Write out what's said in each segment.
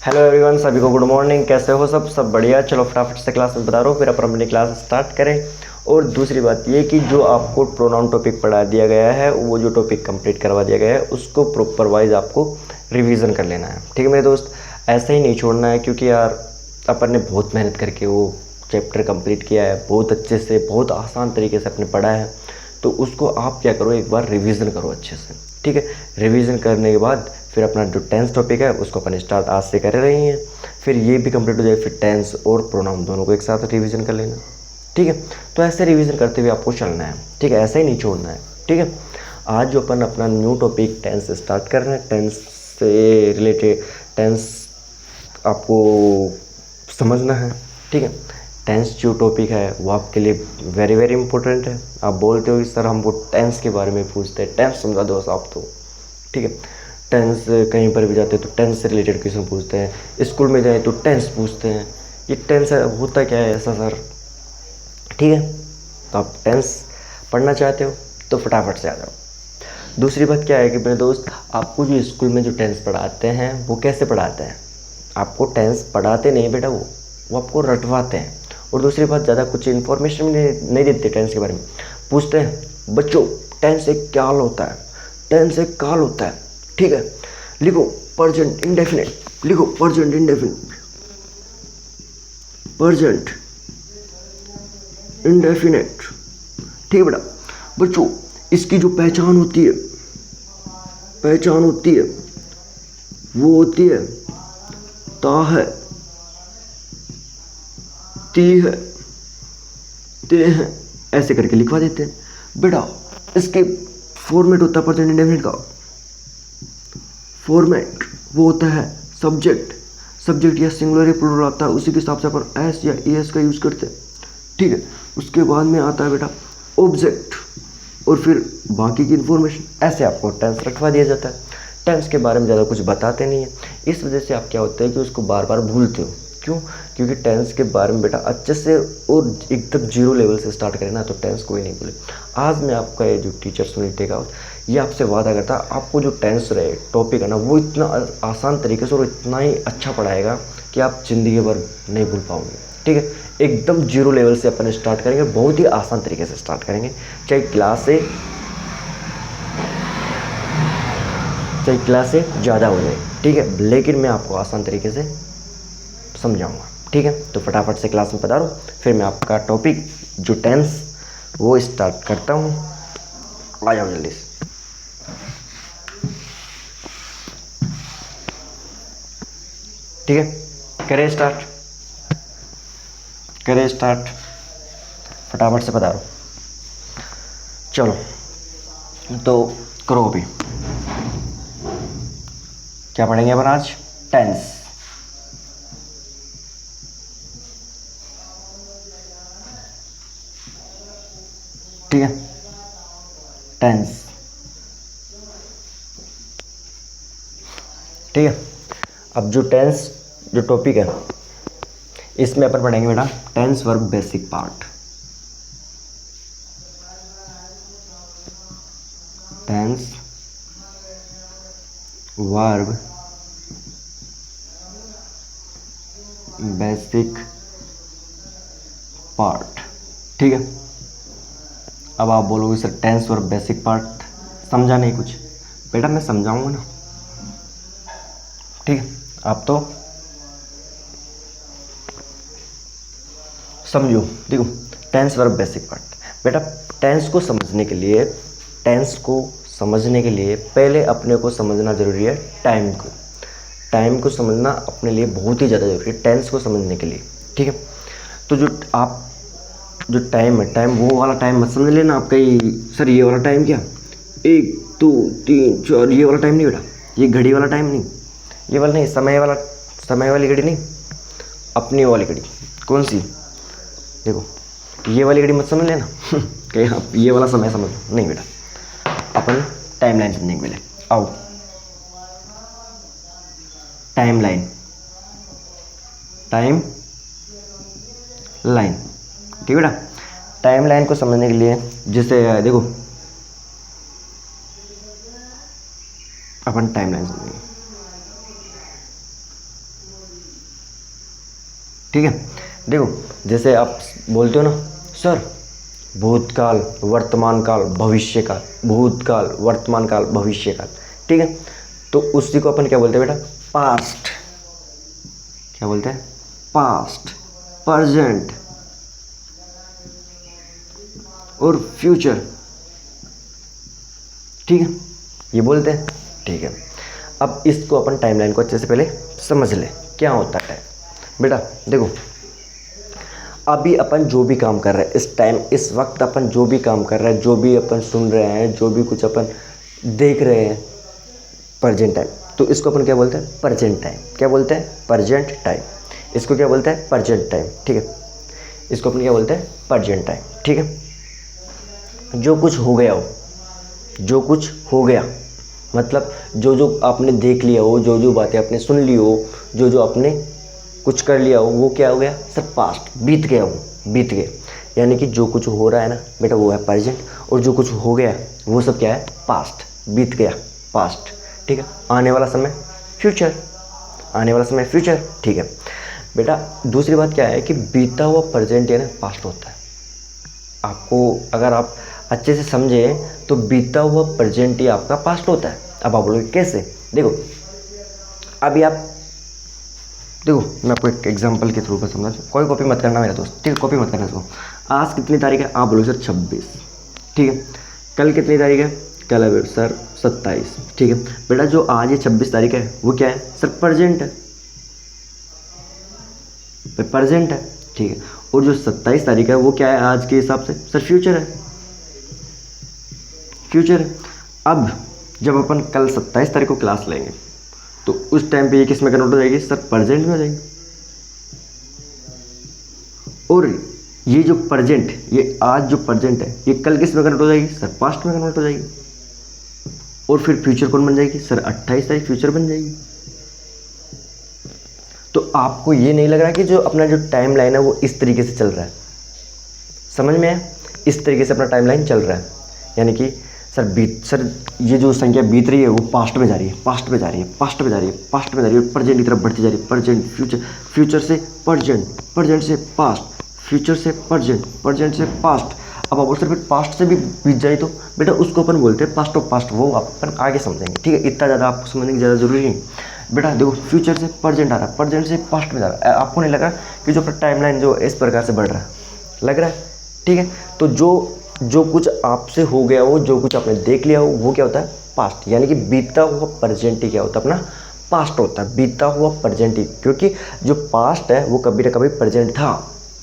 Hello everyone, सभी को good morning. कैसे हो सब बढ़िया। चलो फटाफट से क्लास में बता रहा हूँ, फिर अपन अपनी क्लास स्टार्ट करें। और दूसरी बात ये कि जो आपको प्रोनाउन टॉपिक पढ़ा दिया गया है, वो जो टॉपिक कंप्लीट करवा दिया गया है, उसको प्रॉपर वाइज आपको रिवीजन कर लेना है। ठीक है मेरे दोस्त, ऐसे ही नहीं छोड़ना है, क्योंकि यार अपन ने बहुत मेहनत करके वो चैप्टर कंप्लीट किया है, बहुत अच्छे से, बहुत आसान तरीके से आपने पढ़ा है। तो उसको आप क्या करो, एक बार रिवीजन करो अच्छे से। ठीक है, रिवीजन करने के बाद फिर अपना जो टेंस टॉपिक है उसको अपन स्टार्ट आज से कर रही हैं। फिर ये भी कंप्लीट हो जाए, फिर टेंस और प्रोनाउन दोनों को एक साथ रिवीजन कर लेना। ठीक है, तो ऐसे रिवीजन करते हुए आपको चलना है। ठीक है, ऐसे ही नहीं छोड़ना है। ठीक है, आज जो अपन अपना न्यू टॉपिक टेंस स्टार्ट कर रहे हैं, टेंस से रिलेटेड टेंस आपको समझना है। ठीक है, टेंस जो टॉपिक है वो आपके लिए वेरी वेरी इंपॉर्टेंट है। आप बोलते हो कि सर हमको टेंस के बारे में पूछते हैं, टेंस समझा दो आप तो। ठीक है, टेंस कहीं पर भी जाते हैं तो टेंस से रिलेटेड क्वेश्चन पूछते हैं, स्कूल में जाए तो टेंस पूछते हैं। ये टेंस होता क्या है ऐसा सर? ठीक है, तो आप टेंस पढ़ना चाहते हो तो फटाफट से आ जाओ। दूसरी बात क्या है कि मेरे दोस्त, आपको जो स्कूल में जो टेंस पढ़ाते हैं वो कैसे पढ़ाते हैं? आपको टेंस पढ़ाते नहीं बेटा, वो आपको रटवाते हैं। और दूसरी बात, ज़्यादा कुछ इन्फॉर्मेशन नहीं देते टेंस के बारे में। पूछते हैं बच्चों टेंस एक क्या हाल होता है, टेंस एक काल होता है। ठीक है, लिखो प्रेजेंट इंडेफिनिट, लिखो प्रेजेंट इंडेफिनिट, प्रेजेंट इंडेफिनिट। ठीक है बेटा। बच्चों इसकी जो पहचान होती है, पहचान होती है वो होती है ता है, ती है, ते हैं, ऐसे करके लिखवा देते हैं बेटा। इसके फॉर्मेट होता है प्रेजेंट इंडेफिनिट का, फॉर्मेट वो होता है सब्जेक्ट, सब्जेक्ट या सिंगुलर या प्लूरल आता है, उसी के हिसाब से अपन एस या एस का यूज़ करते हैं। ठीक है, उसके बाद में आता है बेटा ऑब्जेक्ट, और फिर बाकी की इन्फॉर्मेशन। ऐसे आपको टेंस रखवा दिया जाता है। टेंस के बारे में ज़्यादा कुछ बताते नहीं है, इस वजह से आप क्या होता है कि उसको बार बार भूलते हो। क्यों? क्योंकि टेंस के बारे में बेटा अच्छे से और एकदम जीरो लेवल से स्टार्ट करें ना, तो टेंस कोई नहीं भूले। आज मैं आपका ये जो टीचर सुनील टेकावत, ये आपसे वादा करता है आपको जो टेंस रहे टॉपिक है ना, वो इतना आसान तरीके से और इतना ही अच्छा पढ़ाएगा कि आप ज़िंदगी भर नहीं भूल पाओगे। ठीक है, एकदम जीरो लेवल से अपन स्टार्ट करेंगे, बहुत ही आसान तरीके से स्टार्ट करेंगे। चाहे क्लास से ज़्यादा हो जाए, ठीक है, लेकिन मैं आपको आसान तरीके से समझाऊंगा। ठीक है, तो फटाफट से क्लास में पधारो, फिर मैं आपका टॉपिक जो टेंस वो स्टार्ट करता हूँ। आ जाओ जल्दी से। ठीक है, करें स्टार्ट, करें स्टार्ट, फटाफट से पधारो। चलो तो करो। अभी क्या पढ़ेंगे अपन आज? टेंस। ठीक है, टेंस। ठीक है, अब जो टेंस जो टॉपिक है, इसमें अपन पढ़ेंगे बेटा tense verb basic part. Tense verb basic part. ठीक है, अब आप बोलोगे sir tense verb basic part समझा नहीं कुछ। बेटा मैं समझाऊंगा ना। ठीक है, आप तो समझो। देखो, टेंस वर्ब बेसिक पार्ट बेटा, टेंस को समझने के लिए, टेंस को समझने के लिए पहले अपने को समझना ज़रूरी है टाइम को। टाइम को समझना अपने लिए बहुत ही ज़्यादा ज़रूरी है टेंस को समझने के लिए। ठीक है, तो जो आप जो टाइम है, टाइम वो वाला टाइम मत समझ लेना आप कहीं सर ये वाला टाइम क्या 1 2 3 4, ये वाला टाइम नहीं बेटा, ये घड़ी वाला टाइम नहीं, ये वाला नहीं, समय वाला, समय वाली घड़ी नहीं, अपनी वाली घड़ी। कौन सी? देखो, ये वाली घड़ी मत समझ लेना कहीं आप ये वाला समय समझ लो, नहीं बेटा। अपन टाइम लाइन समझेंगे पहले। आओ, टाइम लाइन, टाइम लाइन। ठीक है बेटा, टाइम लाइन को समझने के लिए जैसे देखो, अपन टाइम लाइन समझेंगे। ठीक है। देखो जैसे आप बोलते हो ना सर भूतकाल वर्तमान काल भविष्य काल, भूतकाल वर्तमान काल भविष्य काल, ठीक है। तो उसी को अपन क्या बोलते हैं बेटा, पास्ट। क्या बोलते हैं, पास्ट, प्रेजेंट और फ्यूचर, ठीक है, ये बोलते हैं, ठीक है। अब इसको अपन टाइमलाइन को अच्छे से पहले समझ ले क्या होता है बेटा। देखो अभी अपन जो भी काम कर रहे हैं इस टाइम, इस वक्त अपन जो भी काम कर रहे हैं, जो भी अपन सुन रहे हैं, जो भी कुछ अपन देख रहे हैं, प्रेजेंट टाइम, तो इसको अपन क्या बोलते हैं, प्रेजेंट टाइम। क्या बोलते हैं, प्रेजेंट टाइम। इसको क्या बोलते हैं, प्रेजेंट टाइम, ठीक है। इसको अपन क्या बोलते हैं, प्रेजेंट टाइम, ठीक है। जो कुछ हो गया हो, जो कुछ हो गया मतलब जो जो आपने देख लिया हो, जो जो बातें आपने सुन ली हो, जो जो आपने कुछ कर लिया हो, वो क्या हो गया सर, पास्ट, बीत गया हो, बीत गया। यानी कि जो कुछ हो रहा है ना बेटा वो है प्रेजेंट, और जो कुछ हो गया वो सब क्या है, पास्ट, बीत गया, पास्ट, ठीक है। आने वाला समय फ्यूचर, आने वाला समय फ्यूचर, ठीक है बेटा। दूसरी बात क्या है कि बीता हुआ प्रेजेंट है ना पास्ट होता है। आपको अगर आप अच्छे से समझे तो बीता हुआ प्रेजेंट ही आपका पास्ट होता है। अब आप बोलोगे कैसे, देखो अभी आप देखो मैं आपको एक एग्जांपल के थ्रू पर समझा, कोई कॉपी मत करना मेरा दोस्त, ठीक है, कॉपी मत करना इसको। आज कितनी तारीख है, आप बोलोगे सर 26, ठीक है। कल कितनी तारीख है, कल है सर 27, ठीक है बेटा। जो आज ये 26 तारीख है वो क्या है सर, प्रेजेंट है, प्रेजेंट है, ठीक है। और जो 27 तारीख है वो क्या है आज के हिसाब से, सर फ्यूचर है, फ्यूचर है। अब जब अपन कल 27 तारीख को क्लास लेंगे तो उस टाइम पे ये किस में कन्वर्ट हो जाएगी सर, प्रेजेंट में हो जाएगी। और ये जो प्रेजेंट, ये आज जो प्रेजेंट है ये कल किस में कन्वर्ट हो जाएगी सर, पास्ट में कन्वर्ट हो जाएगी। और फिर फ्यूचर कौन बन जाएगी सर, 28 तारीख फ्यूचर बन जाएगी। तो आपको ये नहीं लग रहा कि जो अपना जो टाइम लाइन है वो इस तरीके से चल रहा है, समझ में है, इस तरीके से अपना टाइम लाइन चल रहा है। यानी कि सर ये जो संख्या बीत रही है वो पास्ट में जा रही है, पास्ट में जा रही है, पास्ट में जा रही है, पास्ट में जा रही है, प्रेजेंट की तरफ बढ़ती जा रही है, प्रेजेंट फ्यूचर, फ्यूचर से प्रेजेंट, प्रेजेंट से पास्ट, फ्यूचर से प्रेजेंट, प्रेजेंट से पास्ट। अब आप सर फिर पास्ट से भी बीत जाए तो बेटा उसको अपन बोलते हैं पास्ट ऑफ पास्ट, वो अपन आगे समझेंगे, ठीक है। इतना ज़्यादा आपको समझने की ज़्यादा जरूरी नहीं बेटा। देखो फ्यूचर से प्रेजेंट आ रहा है, प्रेजेंट से पास्ट में जा रहा है, आपको नहीं लगा कि जो अपना टाइम लाइन जो इस प्रकार से बढ़ रहा है, लग रहा है, ठीक है। तो जो कुछ आपसे हो गया हो, जो कुछ आपने देख लिया हो वो क्या होता है, पास्ट। यानी कि बीता हुआ प्रेजेंट ही क्या होता है, अपना पास्ट होता है, बीता हुआ प्रेजेंट ही। क्योंकि जो पास्ट है वो कभी ना कभी प्रेजेंट था,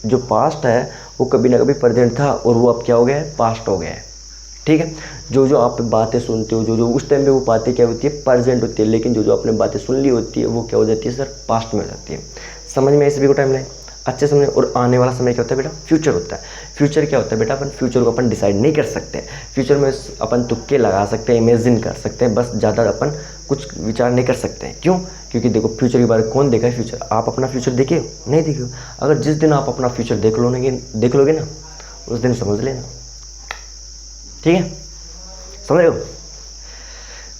जो पास्ट है वो कभी ना कभी प्रेजेंट था, और वो अब क्या हो गया है, पास्ट हो गया है, ठीक है। जो जो आप बातें सुनते हो, जो जो उस टाइम पे वो बातें क्या होती है, प्रेजेंट होती है, लेकिन जो जो आपने बातें सुन ली होती है वो क्या हो जाती है सर, पास्ट में हो जाती है। समझ में इस भी को टाइम लाइन अच्छे समझे। और आने वाला समय क्या होता है बेटा, फ्यूचर होता है। फ्यूचर क्या होता है बेटा, अपन फ्यूचर को अपन डिसाइड नहीं कर सकते, फ्यूचर में अपन तुक्के लगा सकते हैं, इमेजिन कर सकते हैं, बस ज़्यादा अपन कुछ विचार नहीं कर सकते हैं। क्यों, क्योंकि देखो फ्यूचर के बारे में कौन देखा है फ्यूचर, आप अपना फ्यूचर देखे हो, नहीं देखे हो। अगर जिस दिन आप अपना फ्यूचर देख लोगे ना उस दिन समझ लेना, ठीक है, समझ रहे हो।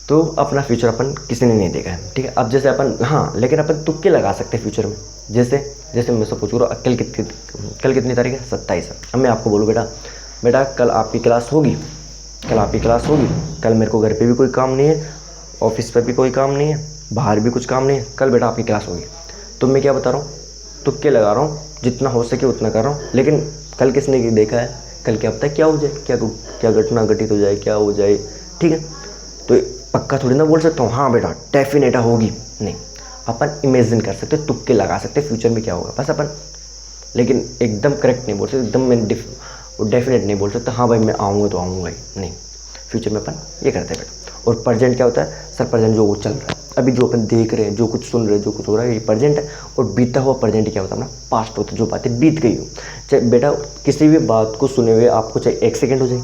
तो अपना फ्यूचर अपन किसी ने नहीं देखा है, ठीक है। अब जैसे अपन, हाँ लेकिन अपन तुक्के लगा सकते हैं फ्यूचर में। जैसे मैं सब पूछ रहा हूँ, कल कितनी तारीख है, 27 है। अब मैं आपको बोलूँ बेटा कल आपकी क्लास होगी, कल आपकी क्लास होगी, कल मेरे को घर पे भी कोई काम नहीं है, ऑफिस पर भी कोई काम नहीं है, बाहर भी कुछ काम नहीं है, कल बेटा आपकी क्लास होगी। तो मैं क्या बता रहा हूँ, तुक्के लगा रहा हूँ, जितना हो सके उतना कर रहा हूँ। लेकिन कल किसने देखा है, कल क्या पता है क्या हो जाए, क्या घटना घटित हो जाए, क्या हो जाए, ठीक है। तो पक्का थोड़ी ना बोल सकता हूँ हाँ बेटा डेफिनेट होगी, नहीं। अपन इमेजिन कर सकते, तुक्के लगा सकते फ्यूचर में क्या होगा बस अपन, लेकिन एकदम करेक्ट नहीं बोल सकते, एकदम मैं डेफिनेट नहीं बोल सकता हाँ भाई मैं आऊँगा तो आऊँगा ही, नहीं। फ्यूचर में अपन ये करते हैं बेटा। और प्रेजेंट क्या होता है सर, प्रेजेंट जो वो चल रहा है अभी, जो अपन देख रहे हैं, जो कुछ सुन रहे हैं, जो कुछ हो रहा है, ये प्रेजेंट है। और बीता हुआ प्रेजेंट क्या होता है ना, पास्ट होता है, जो बातें बीत गई हो। चाहे बेटा किसी भी बात को सुने हुए आपको चाहे 1 सेकेंड हो जाए,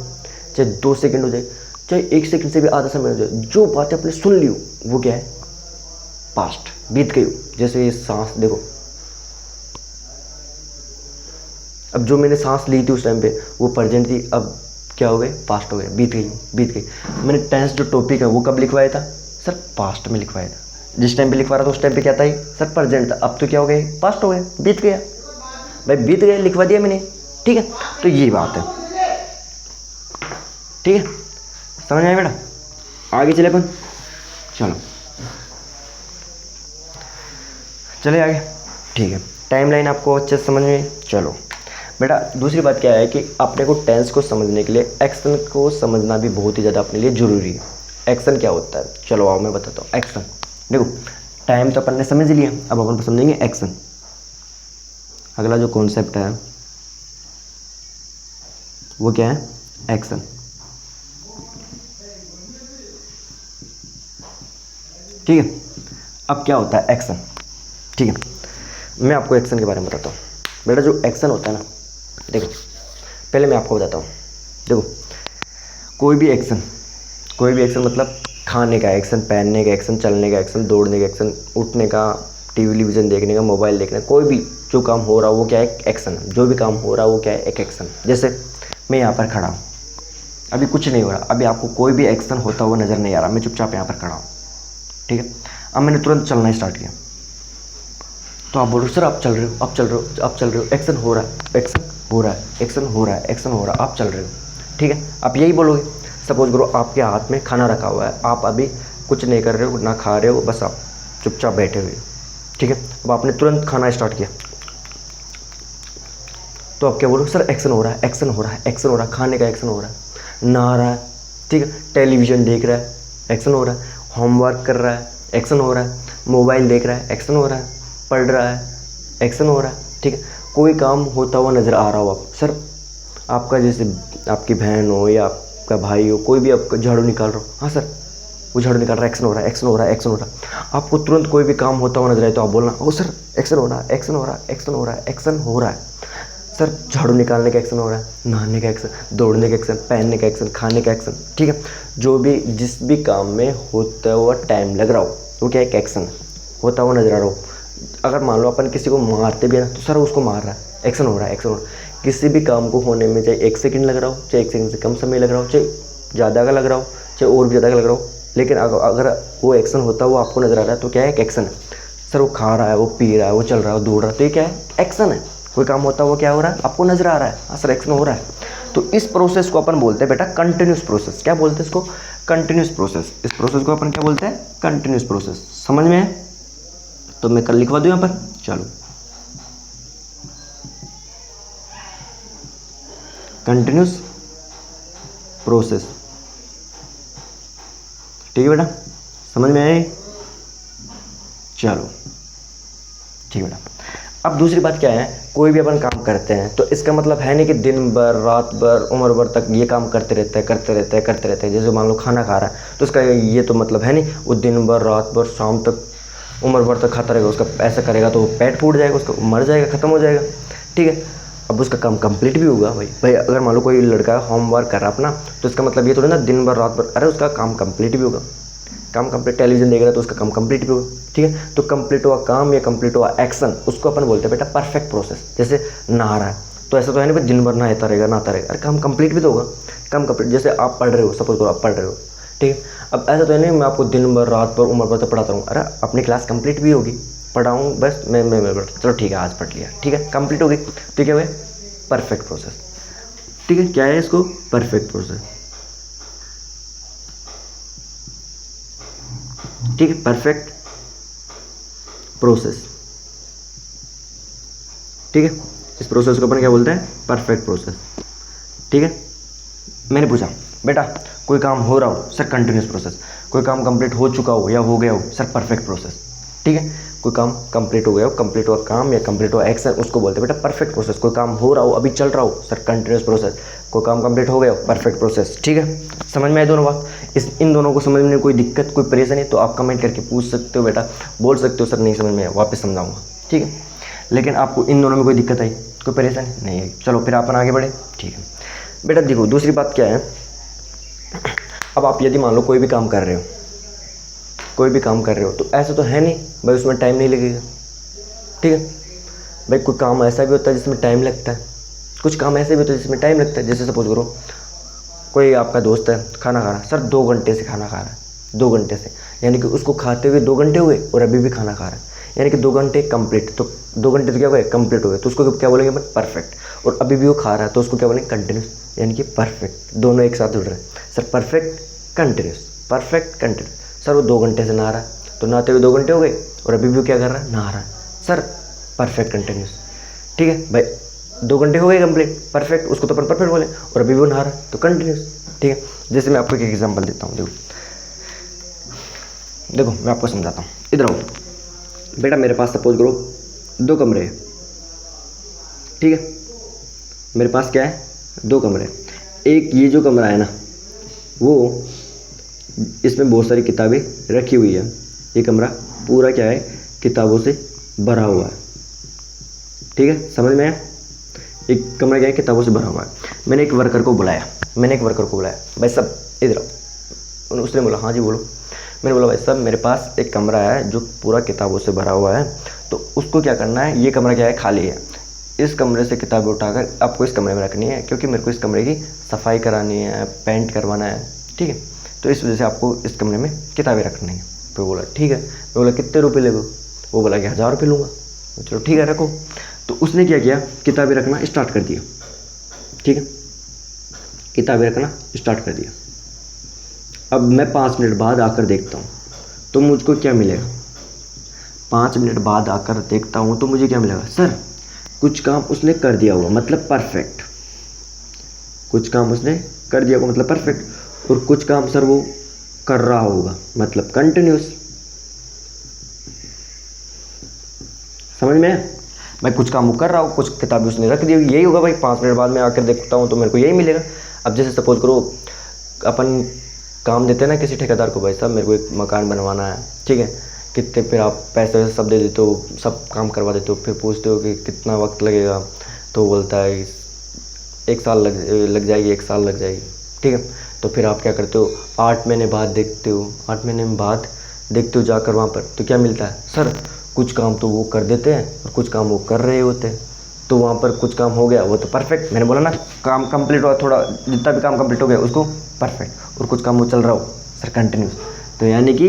चाहे 2 सेकेंड हो जाए, चाहे 1 सेकेंड से भी आधा समय हो जाए, जो बातें आपने सुन ली हो वो क्या है, पास्ट, बीत गई हो। जैसे ये सांस देखो, अब जो मैंने सांस ली थी उस टाइम पे वो प्रेजेंट थी, अब क्या हो गए, पास्ट हो गए, बीत गई। मैंने टेंस जो टॉपिक है वो कब लिखवाया था सर, पास्ट में लिखवाया था। जिस टाइम पे लिखवा रहा था उस टाइम पे क्या था सर, प्रेजेंट था। अब तो क्या हो गए, पास्ट हो गए, बीत गया। भाई बीत गए, लिखवा दिया मैंने, ठीक है। तो ये बात है, ठीक है, समझ में आया बेटा? आगे चले अपन, चलो चले आगे, ठीक है। टाइमलाइन आपको अच्छे से समझ में। चलो बेटा दूसरी बात क्या है कि अपने को टेंस को समझने के लिए एक्शन को समझना भी बहुत ही ज़्यादा अपने लिए ज़रूरी है। एक्शन क्या होता है, चलो आओ मैं बताता हूँ। एक्शन देखो, टाइम तो अपन ने समझ लिया, अब अपन समझेंगे एक्शन। अगला जो कॉन्सेप्ट है वो क्या है, एक्शन। ठीक है, अब क्या होता है एक्शन, ठीक है, मैं आपको एक्शन के बारे में बताता हूँ। बेटा जो एक्शन होता है ना, देखो पहले मैं आपको बताता हूँ। देखो कोई भी एक्शन मतलब खाने का एक्शन, पहनने का एक्शन, चलने का एक्शन, दौड़ने का एक्शन, उठने का, टेलीविज़न देखने का, मोबाइल देखने का, कोई भी जो काम हो रहा है वो क्या है, एक्शन है। जो भी काम हो रहा है वो क्या है, एक एक्शन। जैसे मैं यहाँ पर खड़ा हूँ, अभी कुछ नहीं हो रहा, अभी आपको कोई भी एक्शन होता हुआ नज़र नहीं आ रहा, मैं चुपचाप यहाँ पर खड़ा हूँ, ठीक है। अब मैंने तुरंत चलना स्टार्ट किया, तो आप बोल रहे हो सर आप चल रहे हो, आप चल रहे हो, आप चल रहे हो, एक्शन हो रहा है, एक्शन हो रहा है, एक्शन हो रहा है, एक्शन हो रहा है, आप चल रहे हो, ठीक है। आप यही बोलोगे। सपोज करो आपके हाथ में खाना रखा हुआ है, आप अभी कुछ नहीं कर रहे हो, ना खा रहे हो, बस आप चुपचाप बैठे हुए हो, ठीक है। अब आपने तुरंत खाना स्टार्ट किया, तो आप क्या बोलो, सर एक्शन हो रहा है, एक्शन हो रहा है, एक्शन हो रहा है, खाने का एक्शन हो रहा है, नहा रहा है, ठीक है, टेलीविज़न देख रहा है, एक्शन हो रहा है, होमवर्क कर रहा है, एक्शन हो रहा है, मोबाइल देख रहा है, एक्शन हो रहा है, पढ़ रहा है, एक्शन हो रहा है, ठीक है। कोई काम होता हुआ नज़र आ रहा हो आप, सर आपका जैसे आपकी बहन हो या आपका भाई हो, कोई भी आपका झाड़ू निकाल रहा हो, हाँ सर वो झाड़ू निकाल रहा है, एक्शन हो रहा है, एक्शन हो रहा है, एक्शन हो रहा है। आपको तुरंत कोई भी काम होता हुआ नजर आए तो आप बोलना, ओ सर एक्शन हो रहा है, एक्शन हो रहा है, एक्शन हो रहा है, एक्शन हो रहा है, सर झाड़ू निकालने का एक्शन हो रहा है, नहाने का एक्शन, दौड़ने का एक्शन, पहनने का एक्शन, खाने का एक्शन, ठीक है। जो भी जिस भी काम में होता हुआ टाइम लग रहा हो वो क्या है, एक एक्शन होता हुआ नजर आ रहा हो। अगर मान लो अपन किसी को मारते भी है ना, तो सर उसको मार रहा है, एक्शन हो रहा है, एक्शन हो रहा है। किसी भी काम को होने में चाहे 1 सेकंड लग रहा हो, चाहे 1 सेकंड से कम समय लग रहा हो, चाहे ज़्यादा का लग रहा हो, चाहे और भी ज़्यादा का लग रहा हो, लेकिन अगर वो एक्शन होता हुआ आपको नज़र आ रहा है तो क्या है, एक एक्शन है। सर वो खा रहा है, वो पी रहा है, वो चल रहा है, वो दौड़ रहा है, तो ये क्या है, एक्शन है। कोई काम होता हुआ क्या हो रहा है, आपको नज़र आ रहा है, हाँ सर एक्शन हो रहा है। तो इस प्रोसेस को अपन बोलते हैं बेटा कंटिन्यूस प्रोसेस। क्या बोलते हैं इसको, कंटिन्यूस प्रोसेस। इस प्रोसेस को अपन क्या बोलते हैं, कंटिन्यूस प्रोसेस। समझ में है? तो मैं कल लिखवा दूँ यहाँ पर, चलो कंटिन्यूस प्रोसेस, ठीक है बेटा, समझ में आए? चलो ठीक है बेटा। अब दूसरी बात क्या है, कोई भी अपन काम करते हैं तो इसका मतलब है नहीं कि दिन भर रात भर उम्र भर तक ये काम करते रहते हैं। जैसे मान लो खाना खा रहा है तो उसका ये तो मतलब है नहीं वो दिन भर रात भर शाम तक उम्र भर तक खाता रहेगा। उसका ऐसा करेगा तो पेट फूट जाएगा, उसका मर जाएगा, ख़त्म हो जाएगा, ठीक है। अब उसका काम कंप्लीट भी होगा भाई अगर मान लो कोई लड़का होमवर्क कर रहा अपना, तो इसका मतलब ये थोड़ी ना दिन भर रात भर, अरे उसका काम कंप्लीट भी होगा, काम कंप्लीट। टेलीविजन देख रहा है तो उसका काम कंप्लीट भी होगा, ठीक है। तो कंप्लीट हुआ काम या कंप्लीट हुआ एक्शन, उसको अपन बोलते हैं बेटा परफेक्ट प्रोसेस। जैसे नहा रहा है तो ऐसा तो है नहीं दिन भर नहाता रहेगा, अरे काम कंप्लीट भी तो होगा, काम कंप्लीट। जैसे आप पढ़ रहे हो, सपोज करो आप पढ़ रहे हो, ठीक है। अब ऐसा तो है नहीं मैं आपको दिन भर रात भर उम्र भर तक पढ़ाता हूँ, अरे अपनी क्लास कंप्लीट भी होगी, पढ़ाऊँ बस मैं चलो ठीक है आज पढ़ लिया, ठीक है, कंप्लीट हो गई, तो क्या हुआ, परफेक्ट प्रोसेस, ठीक है। क्या है इसको, परफेक्ट प्रोसेस, ठीक है, परफेक्ट प्रोसेस, ठीक है। इस प्रोसेस को अपन क्या बोलते हैं, परफेक्ट प्रोसेस, ठीक है। मैंने पूछा बेटा कोई काम हो रहा हो, सर कंटिन्यूस प्रोसेस। कोई काम कंप्लीट हो चुका हो या हो गया हो, सर परफेक्ट प्रोसेस, ठीक है। कोई काम कंप्लीट हो गया हो, कंप्लीट हुआ काम या कंप्लीट हुआ एक्शन, उसको बोलते हैं बेटा परफेक्ट प्रोसेस। कोई काम हो रहा हो, अभी चल रहा हो, सर कंटिन्यूस प्रोसेस। कोई काम कंप्लीट हो गया हो, परफेक्ट प्रोसेस, ठीक है। समझ में आए दोनों बात? इन दोनों को समझने में कोई दिक्कत कोई परेशानी तो आप कमेंट करके पूछ सकते हो बेटा, बोल सकते हो सर नहीं समझ में आया, वापस समझाऊंगा, ठीक है। लेकिन आपको इन दोनों में कोई दिक्कत आई, कोई परेशानी नहीं आई, चलो फिर अपन आगे बढ़े, ठीक है बेटा। देखो दूसरी बात क्या है, अब आप यदि मान लो कोई भी काम कर रहे हो, तो ऐसा तो है नहीं भाई उसमें टाइम नहीं लगेगा, ठीक है भाई। कोई काम ऐसा भी होता है जिसमें टाइम लगता है, कुछ काम ऐसे भी होते हैं जिसमें टाइम लगता है। जैसे सपोज करो कोई आपका दोस्त है खाना खा रहा है, सर 2 घंटे से खाना खा रहा है, 2 घंटे से, यानी कि उसको खाते हुए 2 घंटे हुए और अभी भी खाना खा रहा है, यानी कि 2 घंटे कंप्लीट। तो 2 घंटे तो क्या हो गए, कंप्लीट हो गए, तो उसको क्या बोलेंगे अपन, परफेक्ट। और अभी भी वो खा रहा है तो उसको क्या बोलेंगे, कंटिन्यूस, यानी कि परफेक्ट। दोनों एक साथ जुड़ रहे हैं sir, perfect continuous, perfect continuous. Sir वो 2 घंटे से नहा रहा है, तो नहाते हुए 2 घंटे हो गए और अभी भी वो क्या कर रहा है, नहा रहा है, सर परफेक्ट कंटिन्यूस। ठीक है भाई, 2 घंटे हो गए कंप्लीट, परफेक्ट, उसको तो अपन परफेक्ट बोले, और अभी भी वो नहा रहा है तो कंटिन्यूस। ठीक है, जैसे मैं आपको एक एग्जांपल देता हूँ, देखो मैं आपको समझाता हूँ, इधर आओ बेटा। मेरे पास सपोज करो 2 कमरे हैं, ठीक है, मेरे पास क्या है, 2 कमरे। एक ये जो कमरा है ना, वो इसमें बहुत सारी किताबें रखी हुई है, ये कमरा पूरा क्या है, किताबों से भरा हुआ है। ठीक है, समझ में आया? एक कमरा क्या है, किताबों से भरा हुआ है। मैंने एक वर्कर को बुलाया, भाई साहब इधर आओ। उसने बोला हाँ जी बोलो। मैंने बोला भाई साहब मेरे पास एक कमरा है जो पूरा किताबों से भरा हुआ है, तो उसको क्या करना है, ये कमरा क्या है, खाली है, इस कमरे से किताबें उठाकर आपको इस कमरे में रखनी है, क्योंकि मेरे को इस कमरे की सफाई करानी है, पेंट करवाना है। ठीक है, तो इस वजह से आपको इस कमरे में किताबें रखनी है। तो बोला ठीक है। मैं बोला कितने रुपये ले, वो बोला कि 1000 रुपये लूँगा। चलो ठीक है रखो। तो उसने क्या किया, किताबें रखना स्टार्ट कर दिया। ठीक है, किताबें रखना स्टार्ट कर दिया। अब मैं 5 मिनट बाद आकर देखता हूँ तो मुझको क्या मिलेगा, 5 मिनट बाद आकर देखता हूँ तो मुझे क्या मिलेगा, सर कुछ काम उसने कर दिया होगा, मतलब परफेक्ट, कुछ काम उसने कर दिया होगा मतलब परफेक्ट, और कुछ काम सर वो कर रहा होगा मतलब कंटिन्यूस। समझ में? मैं कुछ काम वो कर रहा हूँ, कुछ किताबें उसने रख दी होगी, यही होगा भाई। 5 मिनट बाद मैं आकर देखता हूँ तो मेरे को यही मिलेगा। अब जैसे सपोज करो अपन काम देते हैं ना किसी ठेकेदार को, भाई साहब मेरे को एक मकान बनवाना है, ठीक है, कितने, फिर आप पैसे वैसे सब दे देते हो, सब काम करवा देते हो, फिर पूछते हो कि कितना वक्त लगेगा, तो वो बोलता है 1 साल लग जाएगी, 1 साल लग जाएगी। ठीक है, तो फिर आप क्या करते हो, 8 महीने बाद देखते हो, 8 महीने बाद देखते हो जाकर वहाँ पर, तो क्या मिलता है, सर कुछ काम तो वो कर देते हैं और कुछ काम वो कर रहे होते हैं, तो वहाँ पर कुछ काम हो गया वो तो परफेक्ट, मैंने बोला ना काम कंप्लीट हुआ, थोड़ा जितना भी काम कंप्लीट हो गया उसको परफेक्ट, और कुछ काम वो चल रहा हो सर कंटिन्यूस। तो यानी कि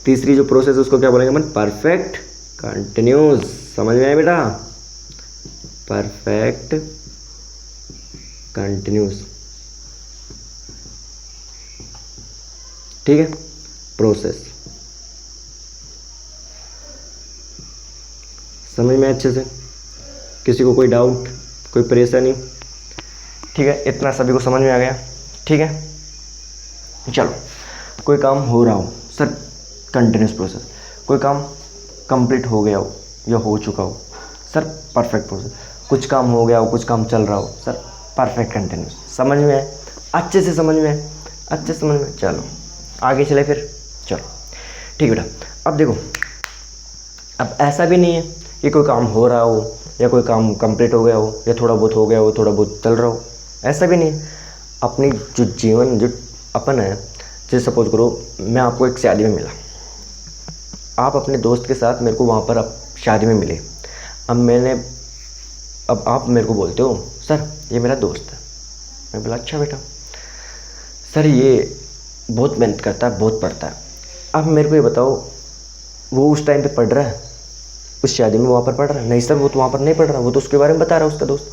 तीसरी जो प्रोसेस उसको क्या बोलेंगे अपन, परफेक्ट कंटिन्यूस। समझ में आया बेटा, परफेक्ट कंटिन्यूस। ठीक है, प्रोसेस समझ में अच्छे से? किसी को कोई डाउट, कोई परेशानी? ठीक है, इतना सभी को समझ में आ गया? ठीक है, चलो कोई काम हो रहा हो सर कंटिन्यूस प्रोसेस, कोई काम कंप्लीट हो गया हो या हो चुका हो सर परफेक्ट प्रोसेस, कुछ काम हो गया हो, कुछ काम चल रहा हो सर परफेक्ट कंटिन्यूस। समझ में है? अच्छे से समझ में है? अच्छे से समझ में? चलो आगे चले फिर। चलो ठीक है बेटा, अब देखो, अब ऐसा भी नहीं है कि कोई काम हो रहा हो या कोई काम कंप्लीट हो गया हो या थोड़ा बहुत हो गया हो, थोड़ा बहुत चल रहा हो, ऐसा भी नहीं है। अपनी जो जीवन जो अपन है, जैसे सपोज करो मैं आपको एक शादी में मिला, आप अपने दोस्त के साथ मेरे को वहाँ पर अब शादी में मिले, अब आप मेरे को बोलते हो सर ये मेरा दोस्त है। मैं बोला अच्छा बेटा, सर ये बहुत मेहनत करता है, बहुत पढ़ता है। अब मेरे को ये बताओ, वो उस टाइम पे पढ़ रहा है, उस शादी में वहाँ पर पढ़ रहा है? नहीं सर, वो तो वहाँ पर नहीं पढ़ रहा, वो तो उसके बारे में बता रहा है, उसका दोस्त,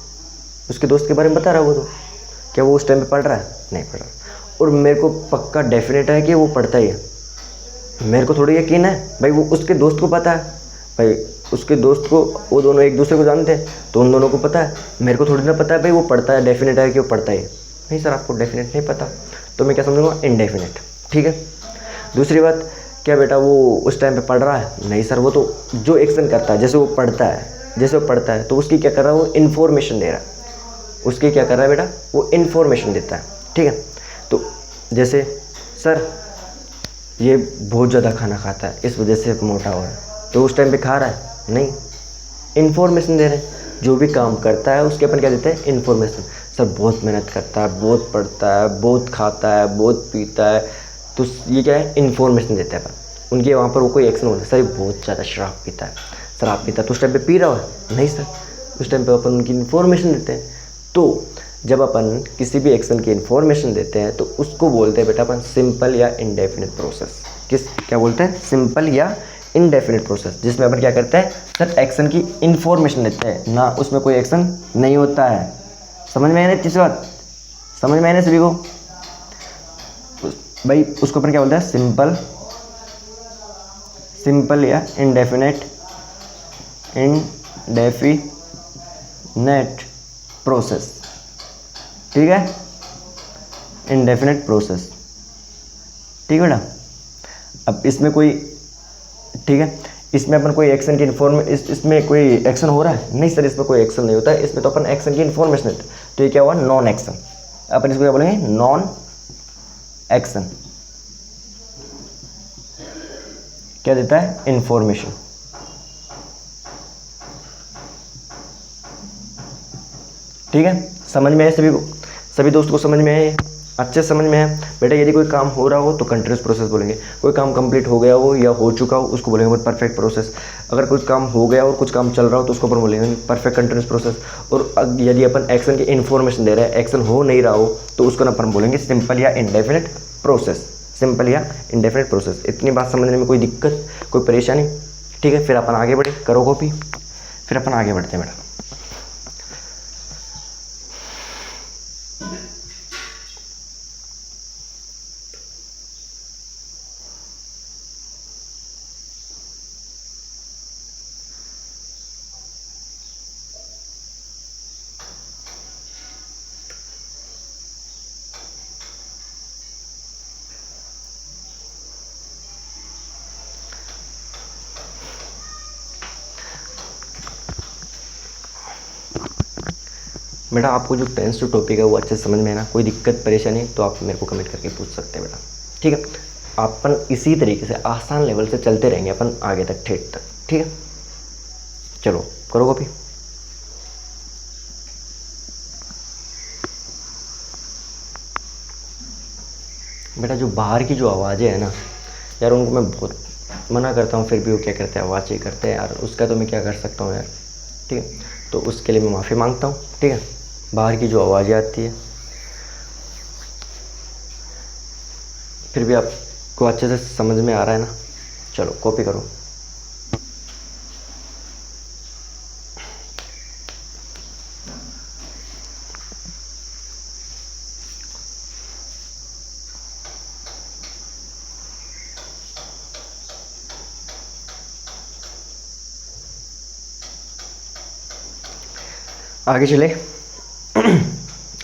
उसके दोस्त के बारे में बता रहा है वो तो। क्या वो उस टाइम पे पढ़ रहा है? नहीं पढ़ रहा। और मेरे को पक्का डेफिनेट है कि वो पढ़ता ही है, मेरे को थोड़ी यकीन है भाई, वो उसके दोस्त को पता है भाई, उसके दोस्त को, वो दोनों एक दूसरे को जानते हैं तो उन दोनों को पता है, मेरे को थोड़ी ना पता है भाई वो पढ़ता है, डेफिनेट है कि वो पढ़ता ही है। नहीं सर, आपको डेफिनेट नहीं पता, तो मैं क्या समझूंगा, इनडेफिनेट। ठीक है, दूसरी बात, क्या बेटा वो उस टाइम पे पढ़ रहा है? नहीं सर, वो तो जो एक्शन करता है, जैसे वो पढ़ता है तो उसकी क्या कर रहा है, वो इन्फॉर्मेशन दे रहा है, उसकी क्या कर रहा है बेटा, वो इन्फॉर्मेशन देता है। ठीक है, तो जैसे सर ये बहुत ज़्यादा खाना खाता है, इस वजह से मोटा हो रहा है, तो उस टाइम पे खा रहा है? नहीं, इन्फॉर्मेशन दे रहे हैं। जो भी काम करता है उसके अपन क्या देते हैं, इन्फॉर्मेशन। सर बहुत मेहनत करता है, बहुत पढ़ता है, बहुत खाता है, बहुत पीता है, तो ये क्या है, इन्फॉर्मेशन देता है अपन। उनके वहाँ पर वो कोई एक्शन होता है, सर ये बहुत ज़्यादा शराब पीता है, शराब पीता है, तो उस टाइम पे पी रहा है? नहीं सर, उस टाइम पे अपन उनकी इन्फॉर्मेशन देते हैं। तो जब अपन किसी भी एक्शन की इन्फॉर्मेशन देते हैं तो उसको बोलते हैं बेटा अपन सिंपल या इंडेफिनिट प्रोसेस। क्या बोलते हैं, सिंपल या इनडेफिनेट प्रोसेस, जिसमें अपन क्या करते हैं सर एक्शन की इन्फॉर्मेशन लेते हैं ना, उसमें कोई एक्शन नहीं होता है। समझ में आया ना तीसरी बात? समझ में आया ना सभी को? भाई उसको अपन क्या बोलते हैं, सिंपल या इनडेफिनेट प्रोसेस। ठीक है, इनडेफिनेट प्रोसेस। ठीक है बेटा। अब इसमें कोई, ठीक है, इसमें अपन कोई एक्शन की इसमें कोई एक्शन हो रहा है नहीं सर, इसमें कोई एक्शन नहीं होता है, इसमें तो अपन एक्शन की इन्फॉर्मेशन देते हैं। तो ये क्या हुआ, नॉन एक्शन। अपन इसको क्या बोलेंगे, नॉन एक्शन। क्या देता है, इंफॉर्मेशन। ठीक है, समझ में आए सभी को, सभी दोस्तों को समझ में आए, अच्छे समझ में है बेटा। यदि कोई काम हो रहा हो तो कंटिन्यूस प्रोसेस बोलेंगे, कोई काम कंप्लीट हो गया हो या हो चुका हो उसको बोलेंगे परफेक्ट प्रोसेस। अगर कुछ काम हो गया और कुछ काम चल रहा हो तो उसको अपन बोलेंगे परफेक्ट कंटिन्यूस प्रोसेस। और यदि अपन एक्शन की इन्फॉर्मेशन दे रहे हैं, एक्शन हो नहीं रहा हो तो उसको अपन बोलेंगे सिंपल या इंडेफिनिट प्रोसेस। सिंपल या इंडेफिनिट प्रोसेस। इतनी बात समझने में कोई दिक्कत, कोई परेशानी? ठीक है, फिर अपन आगे बढ़े, करो कॉपी, फिर अपन आगे बढ़ते हैं बेटा। बेटा आपको जो टेंस टू टॉपिक है वो अच्छे से समझ में है ना? कोई दिक्कत परेशानी तो आप मेरे को कमेंट करके पूछ सकते हैं बेटा। ठीक है, अपन इसी तरीके से आसान लेवल से चलते रहेंगे अपन आगे तक, ठेठ तक। ठीक है, चलो करो कॉपी। बेटा जो बाहर की जो आवाज़ें हैं ना यार, उनको मैं बहुत मना करता हूँ, फिर भी वो क्या करते हैं, आवाज़ ही करते हैं यार। उसका तो मैं क्या कर सकता हूँ यार। ठीक है, तो उसके लिए मैं माफ़ी मांगता हूँ। ठीक है, बाहर की जो आवाज़ें आती है, फिर भी आपको अच्छे से समझ में आ रहा है ना? चलो कॉपी करो। आगे चले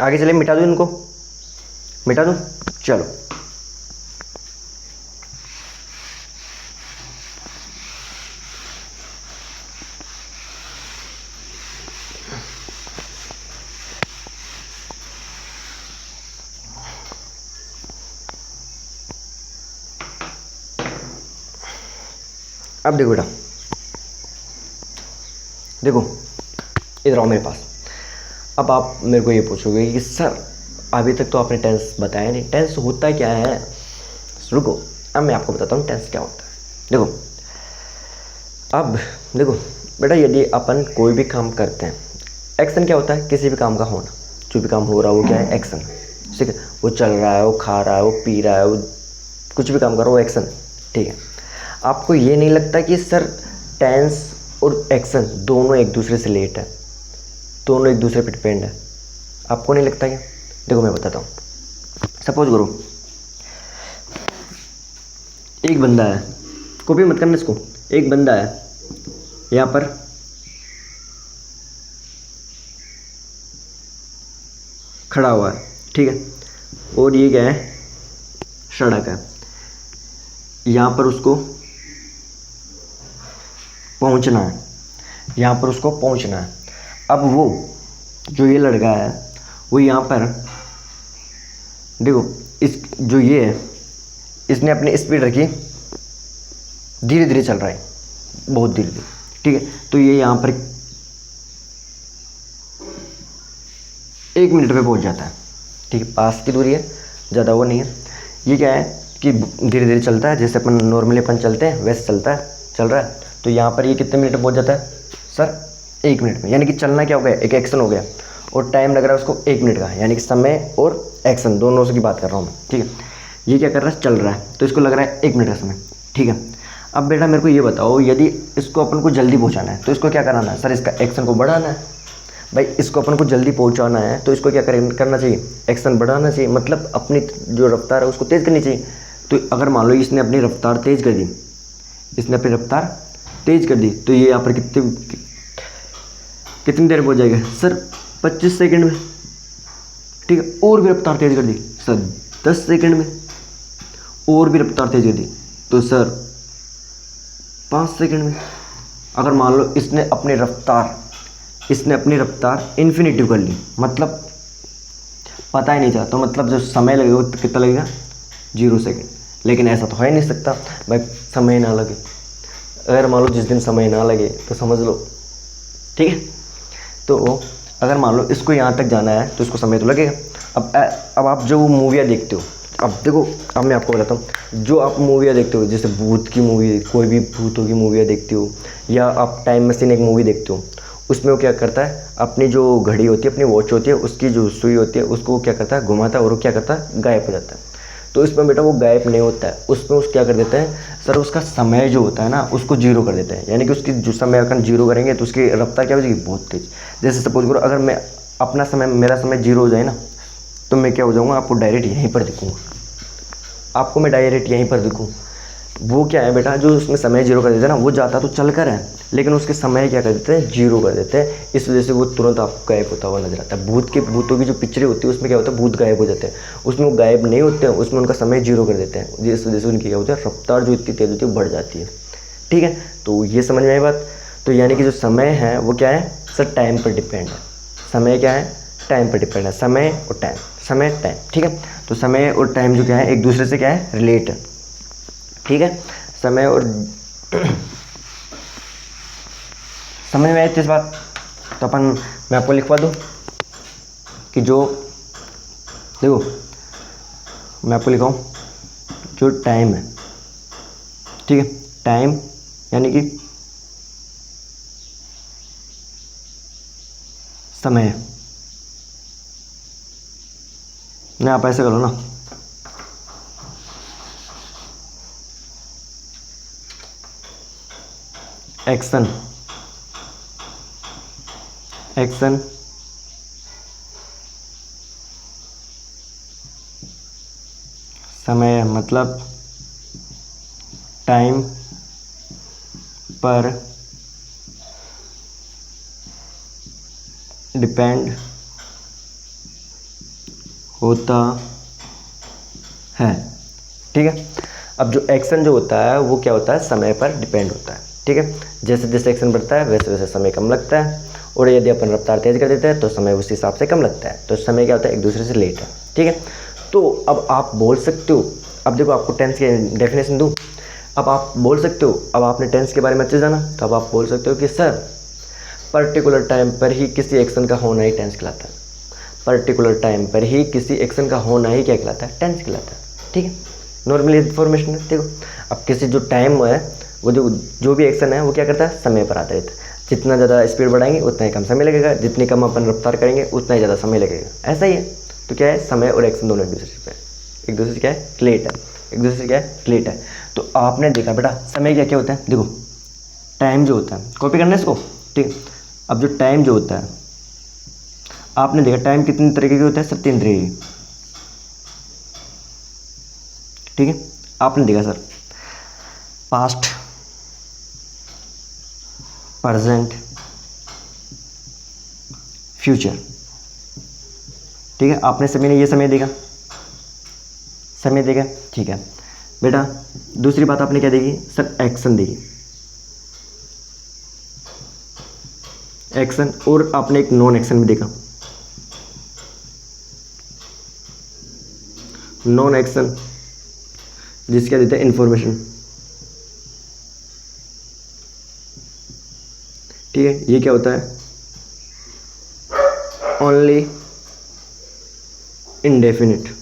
आगे चले, मिटा दूँ इनको, मिटा दूँ? चलो अब देखो बेटा, देखो इधर आओ मेरे पास। अब आप मेरे को ये पूछोगे कि सर अभी तक तो आपने टेंस बताया नहीं, टेंस होता क्या है? रुको, अब मैं आपको बताता हूँ टेंस क्या होता है। देखो अब देखो बेटा, यदि अपन कोई भी काम करते हैं, एक्शन क्या होता है, किसी भी काम का होना। जो भी काम हो रहा है वो क्या है, एक्शन। ठीक है, वो चल रहा है, वो खा रहा है, वो पी रहा है, वो कुछ भी काम कर रहा है, वो एक्शन। ठीक है, आपको ये नहीं लगता कि सर टेंस और एक्शन दोनों एक दूसरे से रिलेट है, दोनों एक दूसरे पर डिपेंड है? आपको नहीं लगता क्या? देखो मैं बताता हूँ। सपोज करो एक बंदा है, कॉपी मत करना इसको। एक बंदा है यहाँ पर, खड़ा हुआ है। ठीक है, और ये क्या है, सड़क है। यहाँ पर उसको पहुँचना है, यहाँ पर उसको पहुँचना है। अब वो जो ये लड़का है वो यहाँ पर देखो, इस जो ये है इसने अपनी स्पीड रखी, धीरे धीरे चल रहा है, बहुत धीरे धीरे। ठीक है, तो ये यहाँ पर 1 मिनट में पहुँच जाता है। ठीक है, पास की दूरी है, ज़्यादा वो नहीं है। ये क्या है कि धीरे धीरे चलता है, जैसे अपन नॉर्मली अपन चलते हैं वैसे चल रहा है। तो यहाँ पर ये कितने मिनट में पहुँच जाता है सर? 1 मिनट में। यानी कि चलना क्या हो गया, एक एक्शन हो गया, और टाइम लग रहा है उसको 1 मिनट का, यानी कि समय और एक्शन दोनों की बात कर रहा हूँ मैं। ठीक है, ये क्या कर रहा है, चल रहा है, तो इसको लग रहा है 1 मिनट का समय। ठीक है, अब बेटा मेरे को ये बताओ, यदि इसको अपन को जल्दी पहुंचाना है तो इसको क्या कराना है? सर इसका एक्शन को बढ़ाना है। भाई इसको अपन को जल्दी पहुंचाना है तो इसको क्या करना चाहिए? एक्शन बढ़ाना चाहिए, मतलब अपनी जो रफ्तार है उसको तेज़ करनी चाहिए। तो अगर मान लो इसने अपनी रफ्तार तेज़ कर दी, इसने अपनी रफ्तार तेज़ कर दी, तो ये यहाँ पर कितनी देर में पहुँच जाएगा? सर 25 सेकंड में। ठीक है, और भी रफ्तार तेज़ कर दी सर 10 सेकंड में, और भी रफ्तार तेज़ कर दी तो सर 5 सेकंड में। अगर मान लो इसने अपनी रफ्तार इन्फिनिटिव कर ली, मतलब पता ही नहीं चला, तो मतलब जो समय लगेगा वो कितना लगेगा? 0 सेकंड। लेकिन ऐसा तो हो ही नहीं सकता भाई, समय ना लगे। अगर मान लो जिस दिन समय ना लगे तो समझ लो, ठीक है। तो अगर मान लो इसको यहाँ तक जाना है तो इसको समय तो लगेगा। अब आप जो मूवियाँ देखते हो, अब देखो, अब मैं आपको बताता हूँ, जो आप मूवियाँ देखते हो, जैसे भूत की मूवी, कोई भी भूतों की मूवियाँ देखते हो, या आप टाइम मशीन एक मूवी देखते हो, उसमें वो क्या करता है, अपनी जो घड़ी होती है, अपनी वॉच होती है, उसकी जो सुई होती है उसको वो क्या करता है, घुमाता है, और वो क्या करता है, गायब हो जाता है। तो इसमें बेटा वो गायब नहीं होता है, उसमें उस क्या कर देते हैं सर, उसका समय जो होता है ना उसको जीरो कर देते हैं। यानी कि उसकी जो समय अगर जीरो करेंगे तो उसकी रफ्तार क्या हो जाएगी? बहुत तेज। जैसे सपोज करो, अगर मैं अपना समय, मेरा समय जीरो हो जाए ना, तो मैं क्या हो जाऊँगा, आपको डायरेक्ट यहीं पर दिखूँगा, आपको मैं डायरेक्ट यहीं पर दिखूँ। वो क्या है बेटा, जो उसमें समय जीरो कर देते हैं ना, वो जाता तो चल कर है, लेकिन उसके समय क्या कर देते हैं, जीरो कर देते हैं। इस वजह से वो तुरंत आपको गायब होता हुआ नजर आता है। भूतों की जो पिक्चरें होती है उसमें क्या होता है, भूत गायब हो जाते हैं, उसमें वो गायब नहीं होते हैं, उसमें उनका समय जीरो कर देते हैं। जिस वजह से उनकी क्या होता है, रफ्तार जो इतनी तेज होती है बढ़ जाती है। ठीक है, तो ये समझ में आई बात। तो यानी कि जो समय है वो क्या है सर, टाइम पर डिपेंड है। समय क्या है, टाइम पर डिपेंड है, समय और टाइम, समय टाइम। ठीक है, तो समय और टाइम जो क्या है, एक दूसरे से क्या है, रिलेट है। ठीक है, समय और समझ में आई इस बात। तो अपन, मैं आपको लिखवा दूँ कि जो, देखो मैं आपको लिखाऊँ, जो टाइम है, ठीक है, टाइम यानी कि समय। नहीं, आप ऐसे करो ना, एक्शन समय मतलब टाइम पर डिपेंड होता है। ठीक है, अब जो एक्शन जो होता है वो क्या होता है, समय पर डिपेंड होता है। ठीक है, जैसे जैसे एक्शन बढ़ता है वैसे वैसे समय कम लगता है, और यदि अपन रफ्तार तेज कर देते हैं तो समय उस हिसाब से कम लगता है। तो समय क्या होता है, एक दूसरे से लेट है। ठीक है, तो अब आप बोल सकते हो, अब देखो आपको टेंस की डेफिनेशन दूँ, अब आप बोल सकते हो, अब आपने टेंस के बारे में अच्छे जाना, तो अब आप बोल सकते हो कि सर पर्टिकुलर टाइम पर ही किसी एक्शन का होना ही टेंस कहलाता है। पर्टिकुलर टाइम पर ही किसी एक्शन का होना ही क्या कहलाता है, टेंस कहलाता है। ठीक है, नॉर्मली इन्फॉर्मेशन है। देखो, अब किसी जो टाइम है, वो जो भी एक्शन है वो क्या करता है, समय पर आधारित। जितना ज़्यादा स्पीड बढ़ाएंगे उतना ही कम समय लगेगा, जितनी कम अपन रफ्तार करेंगे उतना ही ज़्यादा समय लगेगा। ऐसा ही है। तो क्या है, समय और एक्शन दोनों एक दूसरे से क्या है, रिलेट है, एक दूसरे से क्या है, रिलेट है। तो आपने देखा बेटा, समय क्या क्या होता है, देखो टाइम जो होता है, कॉपी करना है इसको। ठीक, अब जो टाइम जो होता है, आपने देखा टाइम कितने तरीके के होते हैं सर, 3 तरीके के। ठीक है, आपने देखा सर, पास्ट, प्रेजेंट, फ्यूचर। ठीक है, आपने सभी ने ये समय देखा, ठीक है बेटा। दूसरी बात आपने क्या देखी सर, एक्शन देखी, एक्शन, और आपने एक नॉन एक्शन भी देखा। नॉन एक्शन जिसके देते हैं इंफॉर्मेशन। ठीक है, ये क्या होता है, only indefinite,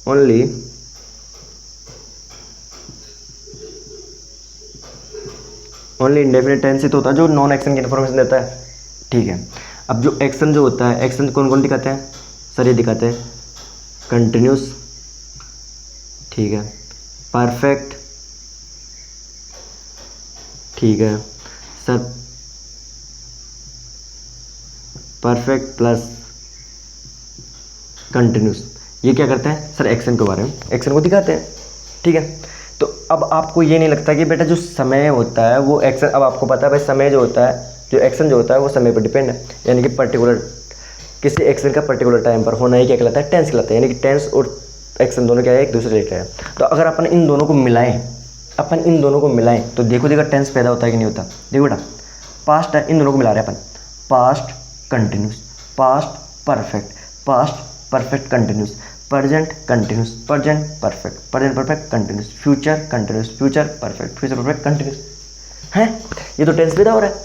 only indefinite tense से तो होता है जो नॉन एक्शन की इन्फॉर्मेशन देता है। ठीक है, अब जो एक्शन जो होता है, एक्शन कौन कौन दिखाते हैं सर, ये दिखाते हैं कंटिन्यूस, ठीक है, परफेक्ट, ठीक है सर, परफेक्ट प्लस कंटिन्यूस, ये क्या करते हैं सर, एक्शन के बारे में, एक्शन को दिखाते हैं। ठीक है, तो अब आपको ये नहीं लगता कि बेटा जो समय होता है वो एक्शन, अब आपको पता है भाई समय जो होता है, जो एक्शन जो होता है वो समय पर डिपेंड है, यानी कि पर्टिकुलर किसी एक्शन का पर्टिकुलर टाइम पर होना ही क्या कहलाता है, टेंस कहलाता है। यानी कि टेंस और एक्शन दोनों क्या है, एक दूसरे रिलेटेड है। तो अगर अपन इन दोनों को मिलाएं, अपन इन दोनों को मिलाएं तो देखो टेंस पैदा होता है कि नहीं होता। देखो बेटा पास्ट है, इन दोनों को मिला रहे हैं अपन, past continuous, past perfect, past perfect continuous, present continuous, present perfect, present perfect continuous, future continuous, future perfect, future perfect continuous है। ये तो टेंस पैदा हो रहा है,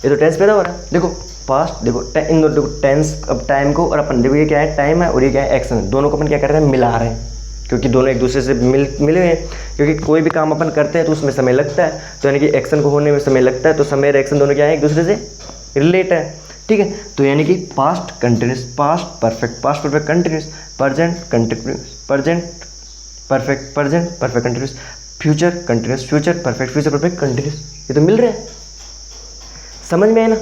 ये तो टेंस पैदा हो रहा है। देखो पास्ट, देखो इन दोनों, देखो टेंस, अब टाइम को और अपन देखो ये क्या है, टाइम है और ये क्या है, एक्शन है, दोनों को अपन क्या कर रहे हैं, मिला रहे हैं, क्योंकि दोनों एक दूसरे से मिले हुए हैं। क्योंकि कोई भी काम अपन करते हैं तो उसमें समय लगता है, तो यानी कि एक्शन को होने में समय लगता है, तो समय और एक्शन दोनों क्या है, एक दूसरे से रिलेट है। ठीक है, तो यानी कि past continuous, past perfect, past perfect continuous, present continuous, present perfect, present perfect continuous, future continuous, future perfect, future perfect continuous. ये तो मिल रहे हैं, समझ में आया ना,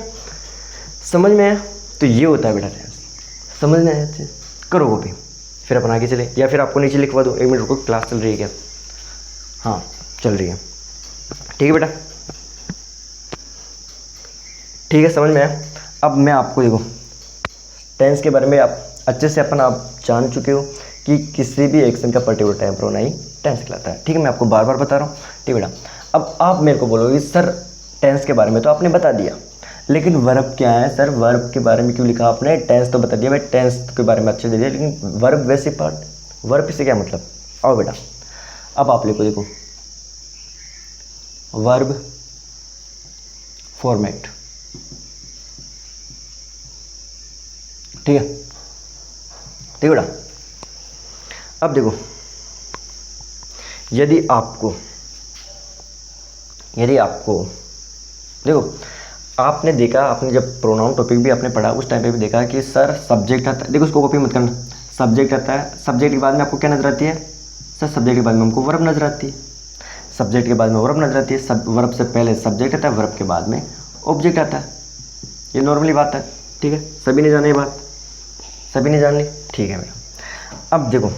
समझ में आया। तो ये होता है बेटा टेंस, समझ में आया अच्छे, करो वो भी, फिर अपन आगे चले, या फिर आपको नीचे लिखवा दो, 1 मिनट रुको, क्लास चल रही है क्या, हाँ चल रही है, ठीक है बेटा, ठीक है, समझ में आया। अब मैं आपको देखो टेंस के बारे में आप अच्छे से अपन आप जान चुके हो कि किसी भी एक्शन का पर्टिकुलर टाइम पर होना ही टेंस कहलाता है। ठीक है, मैं आपको बार बार बता रहा हूँ, ठीक है बेटा। अब आप मेरे को बोलोगे सर टेंस के बारे में तो आपने बता दिया, लेकिन वर्ब क्या है सर, वर्ब के बारे में क्यों लिखा आपने, टेंस तो बता दिया भाई, टेंस के बारे में अच्छे दे दिया, लेकिन वर्ब वैसे पार्ट, वर्ब से क्या मतलब। आओ बेटा अब आप लिखो, देखो वर्ब फॉर्मेट, ठीक है, ठीक है बेटा। अब देखो यदि आपको देखो आपने देखा, आपने जब प्रोनाउन टॉपिक भी आपने पढ़ा उस टाइम पे भी देखा कि सर सब्जेक्ट आता है, देखो उसको कॉपी मत करना, सब्जेक्ट आता है, सब्जेक्ट के बाद में आपको क्या नजर आती है सर, सब्जेक्ट के बाद में हमको वर्ब नजर आती है, सब्जेक्ट के बाद में वर्ब नजर आती है, सब वर्ब से पहले सब्जेक्ट आता है, वर्ब के बाद में ऑब्जेक्ट आता है, ये नॉर्मली बात है। ठीक है, सभी ने जाना ये बात, सभी ने जान ली, ठीक है बेटा। अब देखो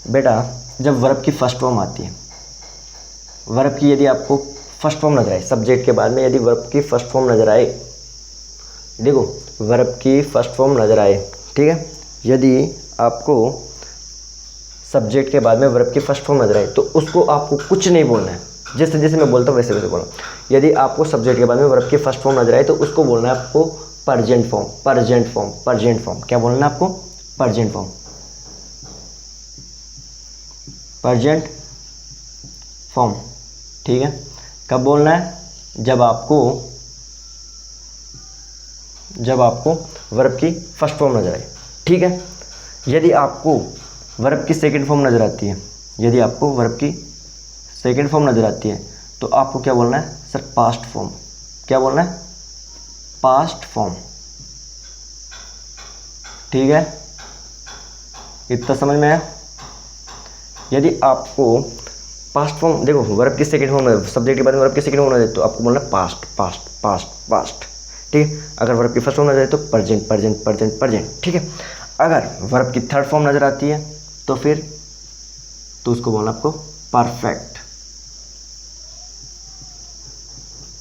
बेटा जब वर्ब की फर्स्ट फॉर्म आती है, वर्ब की यदि आपको फर्स्ट फॉर्म नजर आए, सब्जेक्ट के बाद में यदि वर्ब की फर्स्ट फॉर्म नजर आए, देखो वर्ब की फर्स्ट फॉर्म नजर आए, ठीक है, यदि आपको सब्जेक्ट के बाद में वर्ब की फर्स्ट फॉर्म नजर आए तो उसको आपको कुछ नहीं बोलना है, जैसे जैसे मैं बोलता हूँ वैसे वैसे बोलना। यदि आपको सब्जेक्ट के बाद में वर्ब की फर्स्ट फॉर्म नजर आए तो उसको बोलना है आपको present form, present form, present form. क्या बोलना है आपको, प्रेजेंट फॉर्म, प्रेजेंट फॉर्म, ठीक है। कब बोलना है, जब आपको वर्ब की फर्स्ट फॉर्म नजर आए, ठीक है। यदि आपको वर्ब की सेकंड फॉर्म नजर आती है, यदि आपको वर्ब की सेकंड फॉर्म नजर आती है तो आपको क्या बोलना है सर, पास्ट फॉर्म। क्या बोलना है, पास्ट फॉर्म, ठीक है, इतना समझ में आया। यदि आपको पास्ट फॉर्म, देखो वर्ब की सेकंड फॉर्म, सब्जेक्ट के बाद में वर्ब की सेकंड फॉर्म नजर आए तो आपको बोलना पास्ट, पास्ट, पास्ट, पास्ट, ठीक है। अगर वर्ब की फर्स्ट फॉर्म नजर आए तो प्रेजेंट, प्रेजेंट, प्रेजेंट, प्रेजेंट, ठीक है। अगर वर्ब की थर्ड फॉर्म नजर आती है तो फिर तो उसको बोलना आपको परफेक्ट,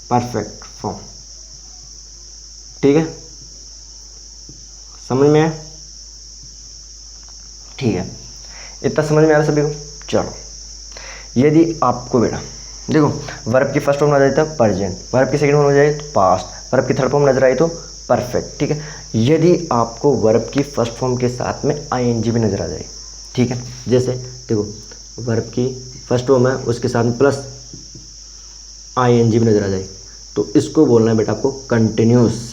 परफेक्ट फॉर्म, ठीक है, समझ में आया, ठीक है, इतना समझ में आ रहा सभी को। चलो यदि आपको बेटा देखो वर्ब की फर्स्ट फॉर्म नजर आई तो प्रेजेंट, वर्ब की सेकंड फॉर्म नजर आई तो पास्ट, वर्ब की थर्ड फॉर्म नजर आई तो परफेक्ट, ठीक है। यदि आपको वर्ब की फर्स्ट फॉर्म के साथ में आईएनजी भी नजर आ जाए, ठीक है, जैसे देखो वर्ब की फर्स्ट फॉर्म है उसके साथ में प्लस आईएनजी भी नजर आ जाए तो इसको बोलना है बेटा आपको कंटिन्यूस,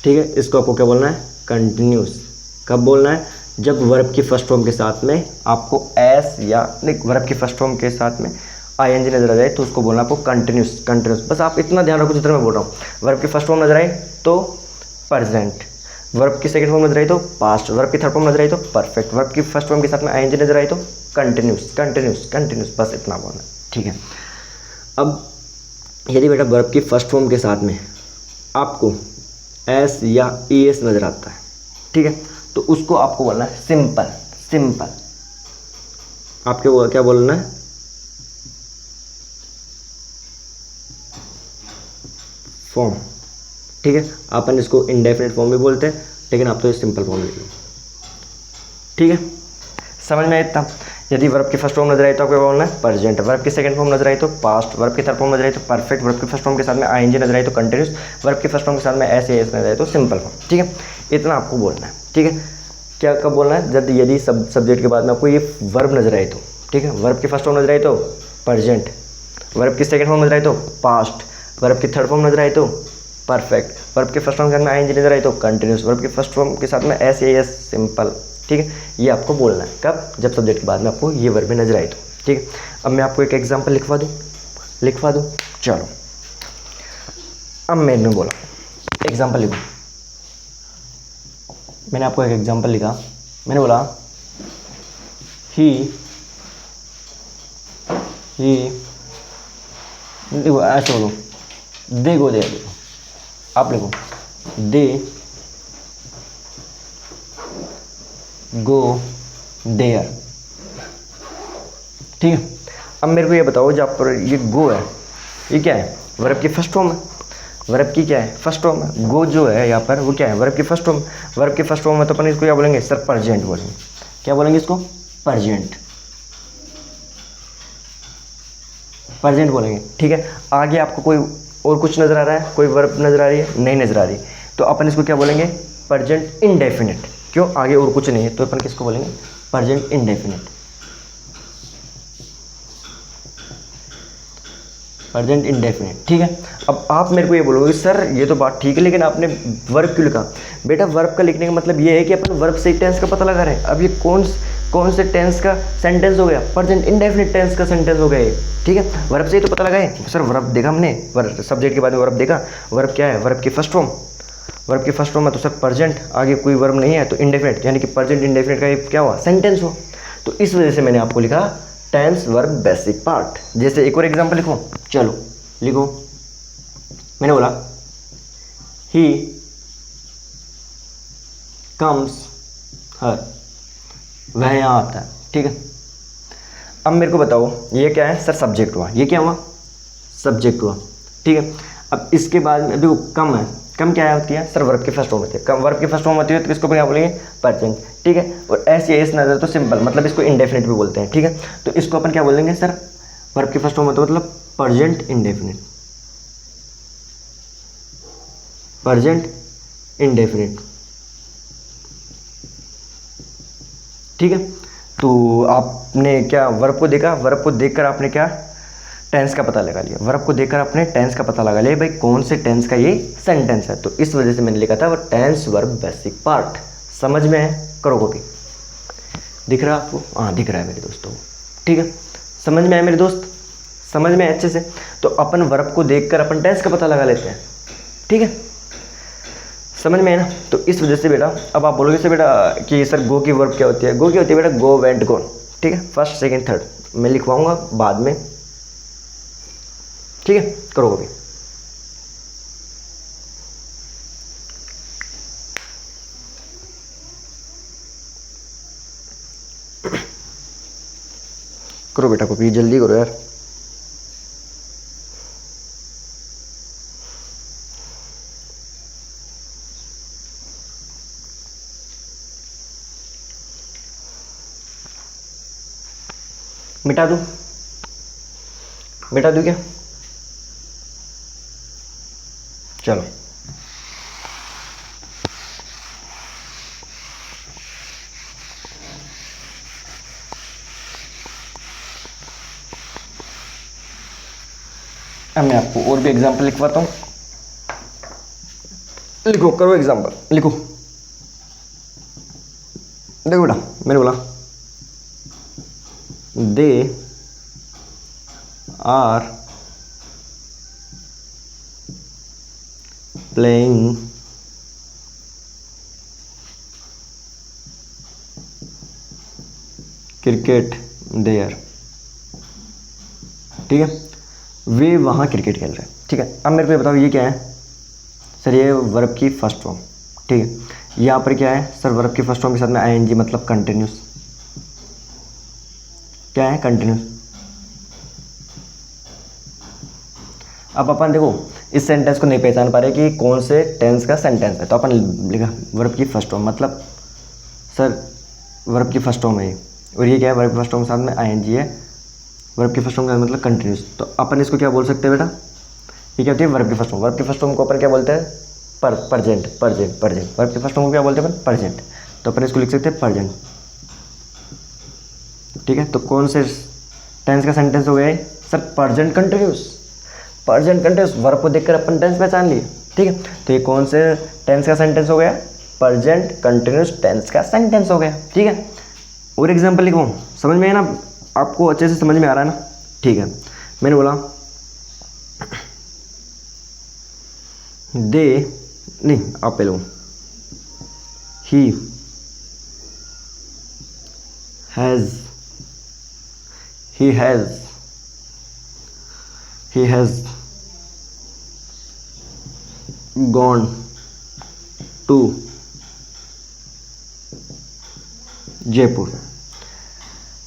ठीक है। इसको आपको क्या बोलना है, कंटिन्यूस। कब बोलना है, जब वर्ब की फर्स्ट फॉर्म के साथ में आपको एस या नहीं, वर्ब की फर्स्ट फॉर्म के साथ में आईएनजी नजर आ जाए तो उसको बोलना आपको कंटिन्यूस, कंटिन्यूस। बस आप इतना ध्यान रखो जितना मैं बोल रहा हूँ। वर्ब की फर्स्ट फॉर्म नजर आई तो प्रेजेंट, वर्ब की सेकंड फॉर्म नजर आई तो पास्ट, वर्ब की थर्ड फॉर्म नजर आई तो परफेक्ट, वर्ब की फर्स्ट फॉर्म के साथ में आईएनजी नजर आई तो कंटिन्यूस कंटिन्यूस कंटिन्यूस, बस इतना बोलना है, ठीक है। अब यदि बेटा वर्ब की फर्स्ट फॉर्म के साथ में आपको एस या ई एस नज़र आता है, ठीक है, तो उसको आपको बोलना है सिंपल। सिंपल आपके क्या बोलना है, फॉर्म, ठीक है। अपन इसको इंडेफिनिट फॉर्म भी बोलते हैं, लेकिन आप तो ये सिंपल फॉर्म लिख लो, ठीक है। समझ में इतना। यदि वर्ब की फर्स्ट फॉर्म नजर आई तो आपको बोलना है प्रेजेंट, वर्ब की सेकंड फॉर्म नजर आई तो पास्ट, वर्ब की थर्ड फॉर्म नजर आई तो परफेक्ट, वर्ब की फर्स्ट फॉर्म के साथ में आईएनजी नजर आई तो कंटिन्यूस, वर्ब की फर्स्ट फॉर्म के साथ में एस एस नजर आई तो सिंपल फॉर्म, ठीक है। इतना आपको बोलना है, ठीक है। क्या कब बोलना है, जब यदि सब्जेक्ट के बाद में आपको ये वर्ब नजर आई तो, ठीक है। वर्ब की फर्स्ट फॉर्म नजर आई तो प्रेजेंट, वर्ब की सेकंड फॉर्म नजर आई तो पास्ट, वर्ब की थर्ड फॉर्म नजर आई तो परफेक्ट, वर्ब के फर्स्ट फॉर्म के साथ में आईएनजी नजर आई तो कंटिन्यूस, वर्ब के फर्स्ट फॉर्म के साथ में एस एस सिंपल, ठीक है। ये आपको बोलना है कब, जब सब्जेक्ट के बाद में आपको ये वर्ब नजर आई तो, ठीक है। अब मैं आपको एक एग्जांपल लिखवा दूँ, चलो। अब मैंने बोला एग्जांपल लिखो, मैंने आपको एक एग्जांपल लिखा, मैंने बोला ही देखो ऐसे बोलो, दे गो, दे आप लिखो दे गो देयर, ठीक है। अब मेरे को ये बताओ, जहाँ पर ये गो है, ये क्या है, वर्ब की फर्स्ट फॉर्म है, वर्ब की क्या है, फर्स्ट फॉर्म है। गो जो है यहाँ पर वो क्या है, वर्ब की फर्स्ट फॉर्म, वर्ब की फर्स्ट फॉर्म है तो अपन इसको क्या बोलेंगे सर, प्रेजेंट बोलेंगे। क्या बोलेंगे इसको, प्रेजेंट, प्रेजेंट बोलेंगे, ठीक है। आगे आपको कोई और कुछ नज़र आ रहा है, कोई वर्ब नज़र आ रही है, नहीं नज़र आ रही, तो अपन इसको क्या बोलेंगे, प्रेजेंट इंडेफिनिट। क्यों, आगे और कुछ नहीं है तो अपन किसको बोलेंगे, प्रेजेंट इंडेफिनिट, प्रेजेंट इंडेफिनिट, ठीक है। अब आप मेरे को ये बोलोगे सर ये तो बात ठीक है, लेकिन आपने वर्ब क्यों लिखा। बेटा वर्ब का लिखने का मतलब ये है कि अपन वर्ब से टेंस का पता लगा रहे हैं। अब ये कौन से टेंस का सेंटेंस हो गया, प्रेजेंट इंडेफिनिट टेंस का सेंटेंस हो गया ये, ठीक है। वर्ब से ही तो पता लगाए सर, वर्ब देखा हमने, वर्ब सब्जेक्ट के बाद में वर्ब देखा, वर्ब क्या है, वर्ब की फर्स्ट फॉर्म, वर्ब की फर्स्ट फॉर्म है तो सर प्रेजेंट, आगे कोई वर्ब नहीं है तो इंडेफिनिट, यानी कि प्रेजेंट इंडेफिनिट का ये क्या हुआ, सेंटेंस हुआ। तो इस वजह से मैंने आपको लिखा टेंस वर्ब बेसिक पार्ट। जैसे एक और एग्जांपल लिखो, चलो लिखो, मैंने बोला ही कम्स हर, वह यहाँ आता है, ठीक है। अब मेरे को बताओ ये क्या है सर, सब्जेक्ट हुआ, ये क्या हुआ, सब्जेक्ट हुआ, ठीक है। अब इसके बाद में देखो कम है, कम क्या होती है सर, वर्ब की फर्स्ट फॉर्म होती है, कम वर्ब की फर्स्ट फॉर्म होती है तो इसको क्या बोलेंगे, प्रेजेंट, ठीक है। और एस या एस नजर तो सिंपल, मतलब इसको इंडेफिनिट भी बोलते हैं, ठीक है। तो इसको अपन क्या बोलेंगे सर, वर्ब की फर्स्ट फॉर्म होता है मतलब प्रेजेंट इंडेफिनिट, प्रेजेंट इंडेफिनिट, ठीक है। तो आपने क्या वर्ब को देखा, वर्ब को देखकर आपने क्या टेंस का पता लगा लिया, वर्ब को देखकर आपने टेंस का पता लगा लिया भाई कौन से टेंस का ये सेंटेंस है। तो इस वजह से मैंने लिखा था वो टेंस वर्ब बेसिक पार्ट। समझ में है, करो कॉपी, दिख रहा है आपको, हाँ दिख रहा है मेरे दोस्तों, ठीक है। समझ में है मेरे दोस्त, समझ में अच्छे से। तो अपन वर्ब को देखकर अपन टेंस का पता लगा लेते हैं, ठीक है, समझ में है ना। तो इस वजह से बेटा अब आप बोलोगे सर बेटा कि सर गो की वर्ब क्या होती है, गो की होती है बेटा गो, वेंट, गोन, ठीक है। फर्स्ट सेकंड थर्ड मैं लिखवाऊंगा बाद में, ठीक है, करो कॉपी। करो बेटा कॉपी, जल्दी करो यार। मिटा दूं, मिटा दूं क्या, चलो अब मैं आपको और भी एग्जांपल लिखवाता हूँ। लिखो, करो एग्जांपल लिखो। देखो बेटा मैंने बोला they are playing cricket there, ठीक है, वे वहाँ क्रिकेट खेल रहे हैं, ठीक है। अब मेरे को ये बताओ ये क्या है सर, ये वर्ब की फर्स्ट फॉर्म, ठीक है। यहाँ पर क्या है सर, वर्ब की फर्स्ट फॉर्म के साथ में आईएनजी मतलब कंटिन्यूस, क्या है कंटिन्यूस। अब अपन देखो इस सेंटेंस को नहीं पहचान पा रहे कि कौन से टेंस का सेंटेंस है, तो अपन लिखा वर्ब की फर्स्ट फॉर्म, मतलब सर वर्ब की फर्स्ट फॉर्म है ये, और ये क्या है वर्ब की फर्स्ट फॉर्म के साथ में आईएनजी है, वर्ब की फर्स्ट फॉर्म का मतलब कंटिन्यूस। तो अपन इसको क्या बोल सकते हैं बेटा, ये क्या होती है वर्ब की फर्स्ट फॉर्म। वर्ब की फर्स्ट फॉर्म को अपन क्या बोलते हैं परजेंट, परजेंट, परजेंट। वर्ब की फर्स्ट फॉर्म को क्या बोलते हैं अपन परजेंट, तो अपन इसको लिख सकते हैं परजेंट, ठीक है। तो कौन से टेंस का सेंटेंस हो गया है sir, present continuous, present continuous. Verb को देखकर अपन टेंस पहचान लिए, ठीक है। तो ये कौन से टेंस का सेंटेंस हो गया, परजेंट कंटिन्यूस टेंस का सेंटेंस हो गया, ठीक है। और एग्जांपल लिखो, समझ में है ना, आपको अच्छे से समझ में आ रहा है ना, ठीक है। मैंने बोला दे, नहीं आप पे लो, he has, he has gone to Jaipur,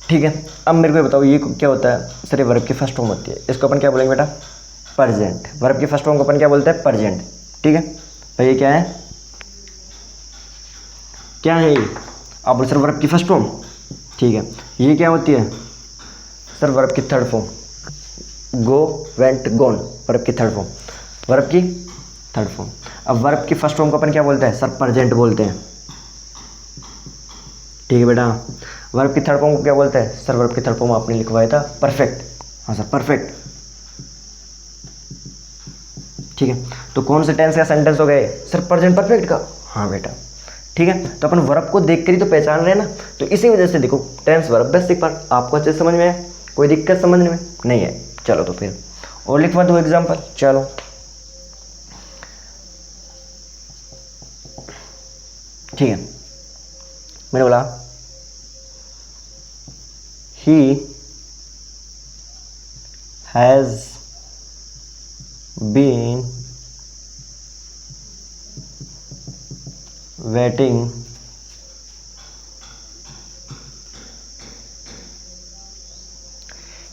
ठीक है। अब मेरे को बताओ ये क्या होता है सर, ये वर्ब की फर्स्ट फॉर्म होती है, इसको अपन क्या बोलेंगे बेटा परजेंट। वर्ब की फर्स्ट फॉर्म को अपन क्या बोलते हैं परजेंट, ठीक है। तो ये क्या है, क्या है ये, आप बोल सर वर्ब की फर्स्ट फॉर्म, ठीक है। ये क्या होती है सर, वर्ब की थर्ड फॉर्म, गो, वेंट, गोन, वर्ब की थर्ड फॉर्म, वर्ब की थर्ड फॉर्म। अब वर्ब की फर्स्ट फॉर्म को अपन क्या बोलते हैं सर, परजेंट बोलते हैं, ठीक है बेटा। वर्ब की थर्ड फॉर्म को क्या बोलते हैं सर, वर्ब की थर्ड फॉर्म आपने लिखवाया था परफेक्ट, हाँ सर परफेक्ट, ठीक है। तो कौन से टेंस का सेंटेंस हो गए सर, प्रेजेंट परफेक्ट का, हाँ बेटा, ठीक है। तो अपन वर्ब को देख कर ही तो पहचान रहे हैं ना, तो इसी वजह से देखो टेंस वर्ब बेसिक पार्ट आपको अच्छे से समझ में है, कोई दिक्कत समझने में नहीं है। चलो तो फिर और लिखवा दो एग्जाम्पल, चलो ठीक है। मैंने बोला he has been waiting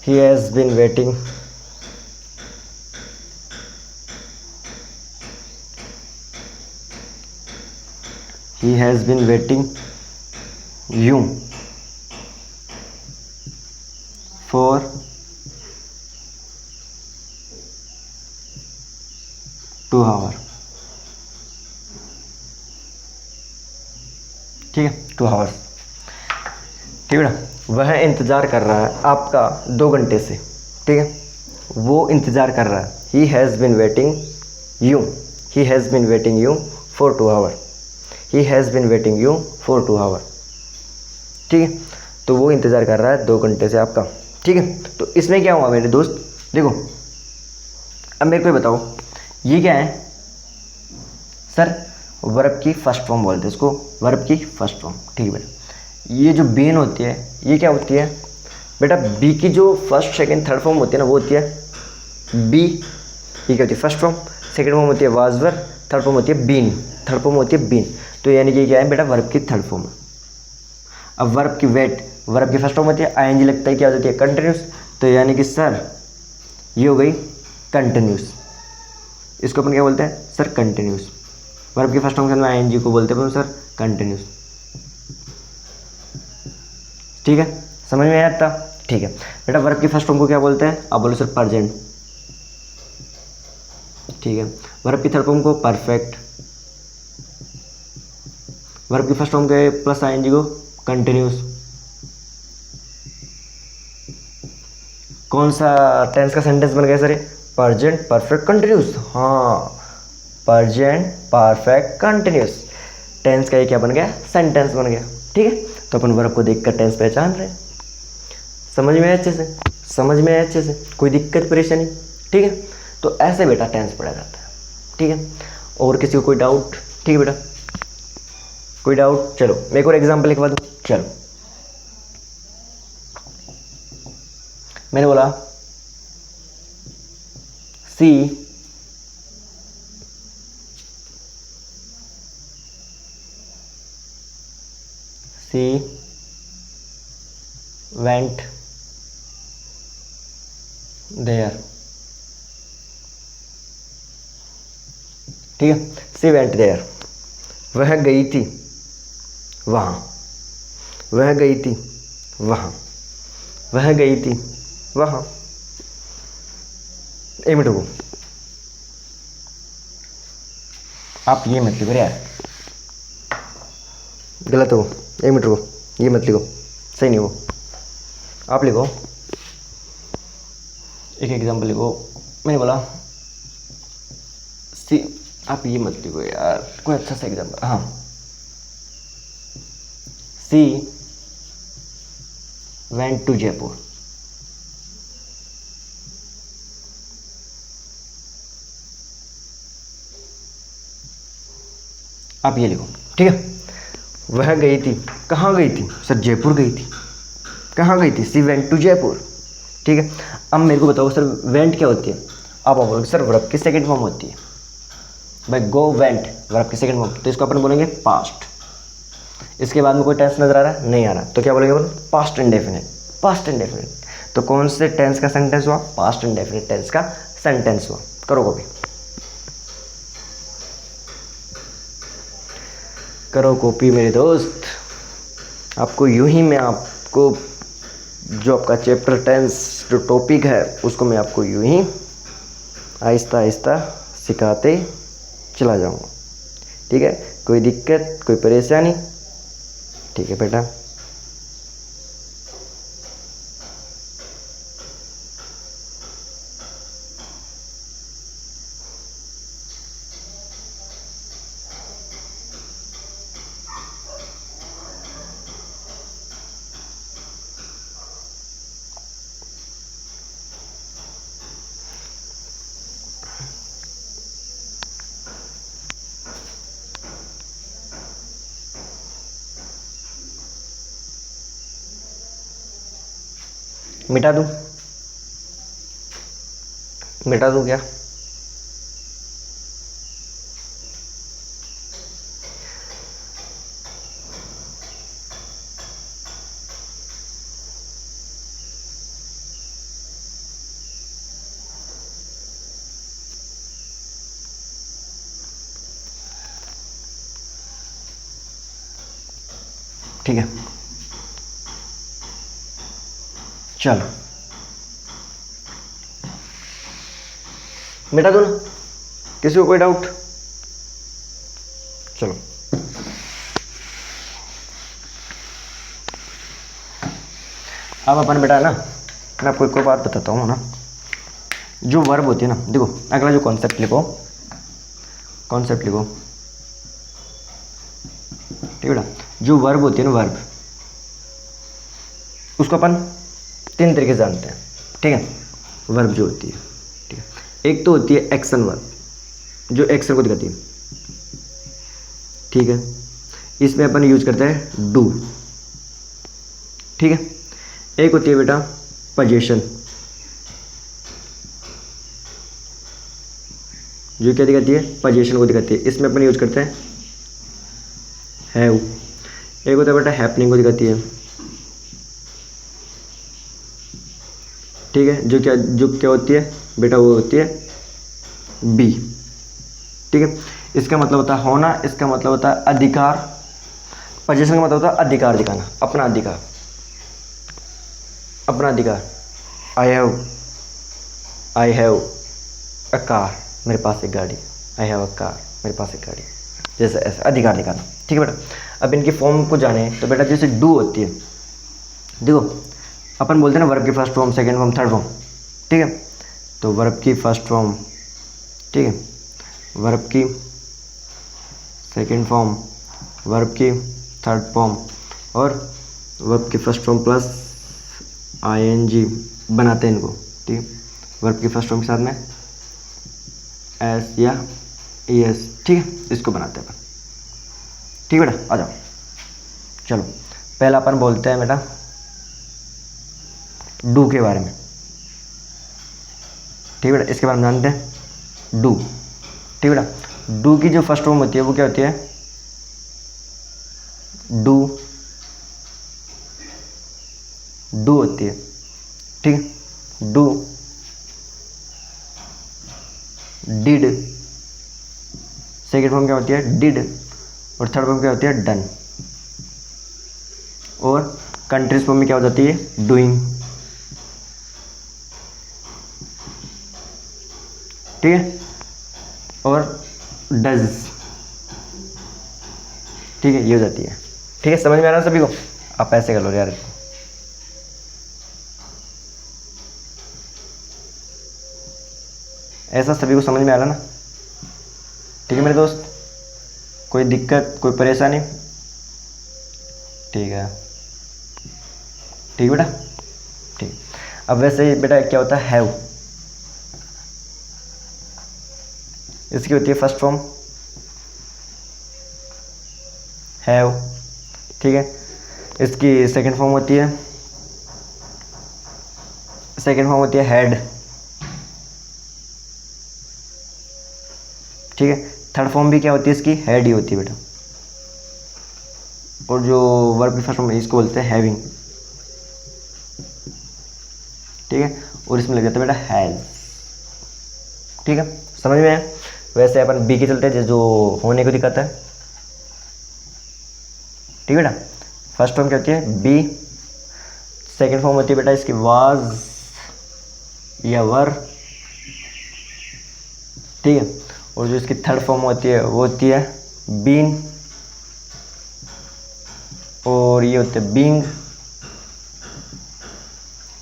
he has been waiting you for 2 hours, ठीक है 2 आवर्स, ठीक है ना। वह इंतज़ार कर रहा है आपका 2 घंटे से, ठीक है, वो इंतज़ार कर रहा है। He has been waiting you, he has been waiting you for 2 hour, he has been waiting you for 2 hour, ठीक है। तो वो इंतज़ार कर रहा है 2 घंटे से आपका, ठीक है। तो इसमें क्या हुआ मेरे दोस्त, देखो अब मेरे को बताओ ये क्या है सर, वर्ब की फर्स्ट फॉर्म बोलते हैं इसको, वर्ब की फर्स्ट फॉर्म, ठीक है बेटा। ये जो बीन होती है ये क्या होती है बेटा, बी की जो फर्स्ट सेकंड थर्ड फॉर्म होती है ना वो होती है बी, ये क्या होती है फर्स्ट फॉर्म, सेकंड फॉर्म होती है वाज वर, थर्ड फॉर्म होती है बीन, थर्ड फॉर्म होती है बीन। तो यानी कि क्या है बेटा वर्ब की थर्ड फॉर्म। अब वर्ब की वेट, वर्ब की फर्स्ट फॉर्म होती है आईएनजी लगता है, क्या हो जाती है कंटिन्यूस, तो यानी कि सर ये हो गई कंटिन्यूस, इसको अपन क्या बोलते हैं सर कंटिन्यूस। वर्ब की फर्स्ट फॉर्म में आईएनजी को बोलते हैं सर कंटिन्यूस, ठीक है, समझ में आया था, ठीक है बेटा। वर्ब की फर्स्ट फॉर्म को क्या बोलते हैं, आप बोलो सर प्रेजेंट, ठीक है। वर्ब की थर्ड फॉर्म को परफेक्ट, वर्ब की फर्स्ट फॉर्म के प्लस आईएनजी को कंटिन्यूस। कौन सा टेंस का सेंटेंस बन गया सर ये, प्रेजेंट परफेक्ट कंटिन्यूस, हाँ प्रेजेंट परफेक्ट कंटिन्यूस टेंस का ये क्या बन गया, सेंटेंस बन गया, ठीक है। तो अपन वर्ब को देखकर टेंस पहचान रहे हैं, समझ में अच्छे से, समझ में अच्छे से, कोई दिक्कत परेशानी, ठीक है। तो ऐसे बेटा टेंस पढ़ा जाता है, ठीक है। और किसी को कोई डाउट, ठीक है बेटा, कोई डाउट, चलो मैं एक और एग्जाम्पल लिखवा दूँ, चलो मैंने बोला सी वेंट देयर, ठीक है, सी वेंट देयर, वह गई थी वहाँ, वह गई थी वहाँ, वह गई थी वहाँ। एक मिनट रुको, आप ये मत लिखो यार, गलत हो। एक मिनट रुको, ये मत लिखो, सही नहीं हो। आप लिखो, एक एग्जाम्पल लिखो। मैंने बोला सी, आप ये मत लिखो यार, कोई अच्छा सा एग्जाम्पल। हाँ, सी वेंट टू जयपुर, आप ये लिखो, ठीक है। वह गई थी, कहाँ गई थी सर? जयपुर गई थी। कहाँ गई थी? सी वेंट टू जयपुर, ठीक है। अब मेरे को बताओ सर, वेंट क्या होती है? आप बोलोगे सर वर्ब की सेकंड फॉर्म होती है भाई, गो वेंट वर्ब की सेकंड फॉर्म, तो इसको अपन बोलेंगे पास्ट। इसके बाद में कोई टेंस नजर आ रहा है? नहीं आ रहा, तो क्या बोलेंगे? बोलो पास्ट इंडेफिनिट, पास्ट इंडेफिनिट। तो कौन से टेंस का सेंटेंस हुआ? पास्ट इंडेफिनिट टेंस का सेंटेंस हुआ। करो कॉपी, करो कॉपी मेरे दोस्त। आपको यूं ही मैं आपको जो आपका चैप्टर टेंस जो टॉपिक है उसको मैं आपको यूं ही आहिस्ता आहिस्ता सिखाते चला जाऊंगा, ठीक है। कोई दिक्कत, कोई परेशानी? ठीक है बेटा। मिटा दूं? मिटा दूं क्या? ठीक है, चलो मिटा दो ना, किसी को कोई डाउट? चलो अब अपन बेटा ना, मैं आपको एक और बात बताता हूँ ना। जो वर्ब होती है ना, देखो अगला जो कॉन्सेप्ट लिखो, कॉन्सेप्ट लिखो, ठीक है बेटा। जो वर्ब होती है ना, वर्ब, उसको अपन तीन तरीके से जानते हैं, ठीक है। वर्ब जो होती है, ठीक है, एक तो होती है एक्शन वर्ब, जो एक्शन को दिखाती है, ठीक है। इसमें अपन यूज करते हैं डू, ठीक है। एक होती है बेटा पोजीशन, जो क्या दिखाती है? पोजीशन को दिखाती है। इसमें अपन यूज करते हैं हैव। एक होता है बेटा हैपनिंग को दिखाती है, ठीक है। जो क्या होती है बेटा? वो होती है बी, ठीक है। इसका मतलब होता है होना, इसका मतलब होता है अधिकार। पोजीशन का मतलब होता है अधिकार दिखाना, अपना अधिकार, अपना अधिकार। आई हैव अ कार, मेरे पास एक गाड़ी। आई हैव अ कार, मेरे पास एक गाड़ी, जैसे ऐसे अधिकार दिखाना, ठीक है बेटा। अब इनकी फॉर्म को जाने तो बेटा जैसे डू होती है, देखो अपन बोलते हैं ना वर्ब की first form, second form, third form, ठीक है। तो वर्ब की फर्स्ट फॉर्म, ठीक है, वर्ब की सेकंड फॉर्म, वर्ब की थर्ड फॉर्म और वर्ब की फर्स्ट फॉर्म प्लस आईएनजी बनाते हैं इनको, ठीक है। वर्ब की फर्स्ट फॉर्म के साथ में एस या एस, ठीक है, इसको बनाते हैं अपन, ठीक है बेटा। आ जाओ, चलो पहला अपन बोलते हैं बेटा डू के बारे में, ठीक है बेटा। इसके बाद हम जानते हैं डू। ठीक है बेटा। डू की जो फर्स्ट फॉर्म होती है वो क्या होती है? डू होती है। ठीक है। डू, डिड, सेकेंड फॉर्म क्या होती है? डिड, और थर्ड फॉर्म क्या होती है? डन। और कंट्रीज फॉर्म में क्या हो जाती है? डूइंग। ठीक है। और डज। ठीक है, ये हो जाती है। ठीक है, समझ में आ रहा है सभी को? आप ऐसे कर लो यार। ऐसा सभी को समझ में आ रहा ना? ठीक है मेरे दोस्त, कोई दिक्कत, कोई परेशानी? ठीक है, ठीक बेटा। ठीक। अब वैसे ही बेटा क्या होता है? हैव। इसकी होती है फर्स्ट फॉर्म हैव। ठीक है। इसकी सेकंड फॉर्म होती है हैड। ठीक है। थर्ड फॉर्म भी क्या होती है इसकी? हैड ही होती है बेटा। और जो वर्ब की फर्स्ट फॉर्म है इसको बोलते हैं हैविंग। ठीक है। और इसमें लग जाता है बेटा हैज। ठीक है, समझ में है? वैसे अपन बी के चलते हैं जो होने को दिखाता है। ठीक है बेटा। फर्स्ट फॉर्म क्या होती है? बी। सेकंड फॉर्म होती है बेटा इसकी वाज या वर। ठीक है। और जो इसकी थर्ड फॉर्म होती है वो होती है बीन, और ये होते हैं बीइंग।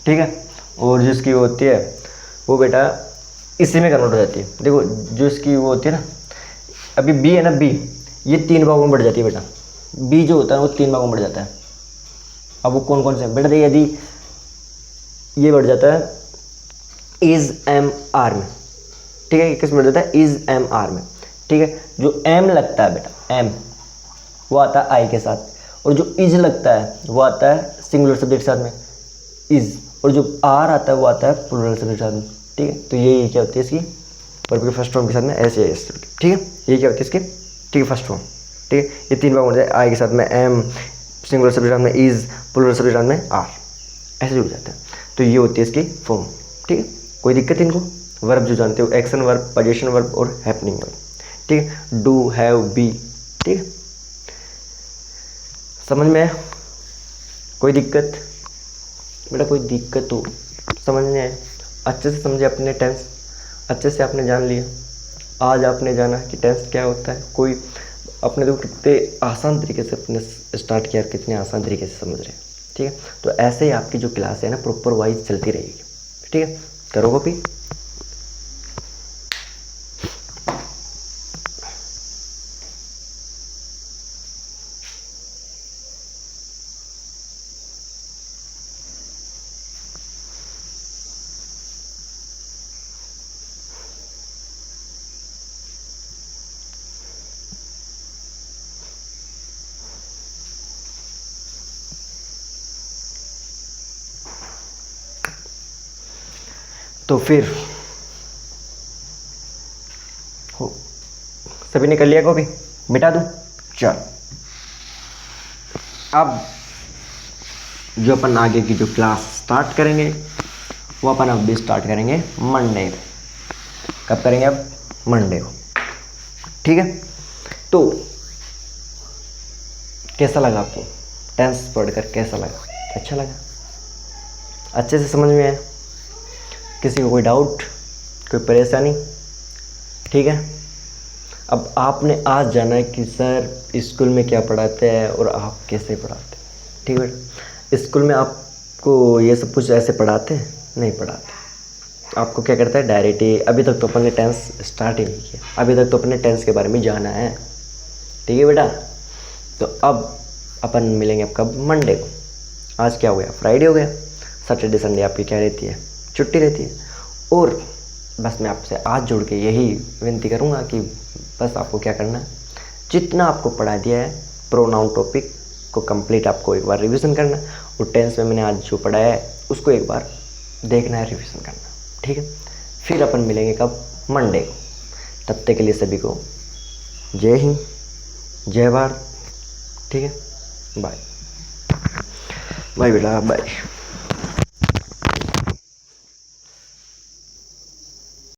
ठीक है। और जो इसकी होती है वो बेटा इसी में कन्वर्ट हो जाती है। देखो जो इसकी वो होती है ना, अभी बी है ना, बी ये 3 भागों में बढ़ जाती है बेटा। बी जो होता है वो 3 भागों में बढ़ जाता है। अब वो कौन कौन से बेटा? देखिए यदि ये बढ़ जाता है इज एम आर में। ठीक है, किस में बढ़ जाता है? इज एम आर में। ठीक है। जो एम लगता है बेटा, एम वो आता है आई के साथ, और जो इज लगता है वो आता है सिंगुलर सब्जेक्ट के साथ में, इज। और जो आर आता है वो आता है प्लूरल सब्जेक्ट के साथ में। ठीक है। तो ये क्या होती है इसकी वर्ब की फर्स्ट फॉर्म के साथ में? ऐसे ऐसे। ठीक है, ये क्या होती है इसकी? ठीक है, फर्स्ट फॉर्म। ठीक है, ये 3 भाग हो जाए, आई के साथ में एम, सिंगुलर सब्जेक्ट में इज, प्लूरल सब्जेक्ट में आर, ऐसे जुड़ जाता है। तो ये होती है इसकी फॉर्म। ठीक है, कोई दिक्कत इनको? वर्ब जो जानते हो, एक्शन वर्ब, पोजीशन वर्ब और हैपनिंग वर्ब। ठीक है। Do, have, be. ठीक है, समझ में आया? कोई दिक्कत बेटा? कोई दिक्कत तो समझ में आए? अच्छे से समझे अपने टेंस, अच्छे से आपने जान लिया। आज आपने जाना कि टेंस क्या होता है। कोई अपने तो कितने आसान तरीके से अपने स्टार्ट किया, कितने आसान तरीके से समझ रहे हैं। ठीक है, तो ऐसे ही आपकी जो क्लास है ना प्रॉपर वाइज चलती रहेगी। ठीक है, करो कॉपी। तो फिर हो, सभी ने कर लिया कॉपी? मिटा दूं? चल, अब जो अपन आगे की जो क्लास स्टार्ट करेंगे वो अपन अब भी स्टार्ट करेंगे मंडे को। कब करेंगे? अब मंडे को। ठीक है, तो कैसा लगा आपको टेंस पढ़कर? कैसा लगा? अच्छा लगा? अच्छे से समझ में आया? किसी को कोई डाउट, कोई परेशानी? ठीक है, अब आपने आज जाना है कि सर स्कूल में क्या पढ़ाते हैं और आप कैसे पढ़ाते हैं। ठीक है, स्कूल में आपको ये सब कुछ ऐसे पढ़ाते हैं? नहीं पढ़ाते। आपको क्या करता है डायरेक्ट ही, अभी तक तो अपन ने टेंस स्टार्ट ही नहीं किया, अभी तक तो अपने टेंस के बारे में जाना है। ठीक है बेटा, तो अब अपन मिलेंगे आपका मंडे को। आज क्या हो गया? फ्राइडे हो गया। सैटरडे संडे आपकी क्या रहती है? छुट्टी रहती है। और बस मैं आपसे आज जुड़ के यही विनती करूँगा कि बस आपको क्या करना है, जितना आपको पढ़ा दिया है प्रोनाउन टॉपिक को कंप्लीट आपको एक बार रिवीजन करना, और टेंस में मैंने आज जो पढ़ाया है उसको एक बार देखना है, रिवीजन करना। ठीक है, फिर अपन मिलेंगे कब, मंडे को। तब तक के लिए सभी को जय हिंद, जय भारत। ठीक है, बाय बाय बेटा, बाय।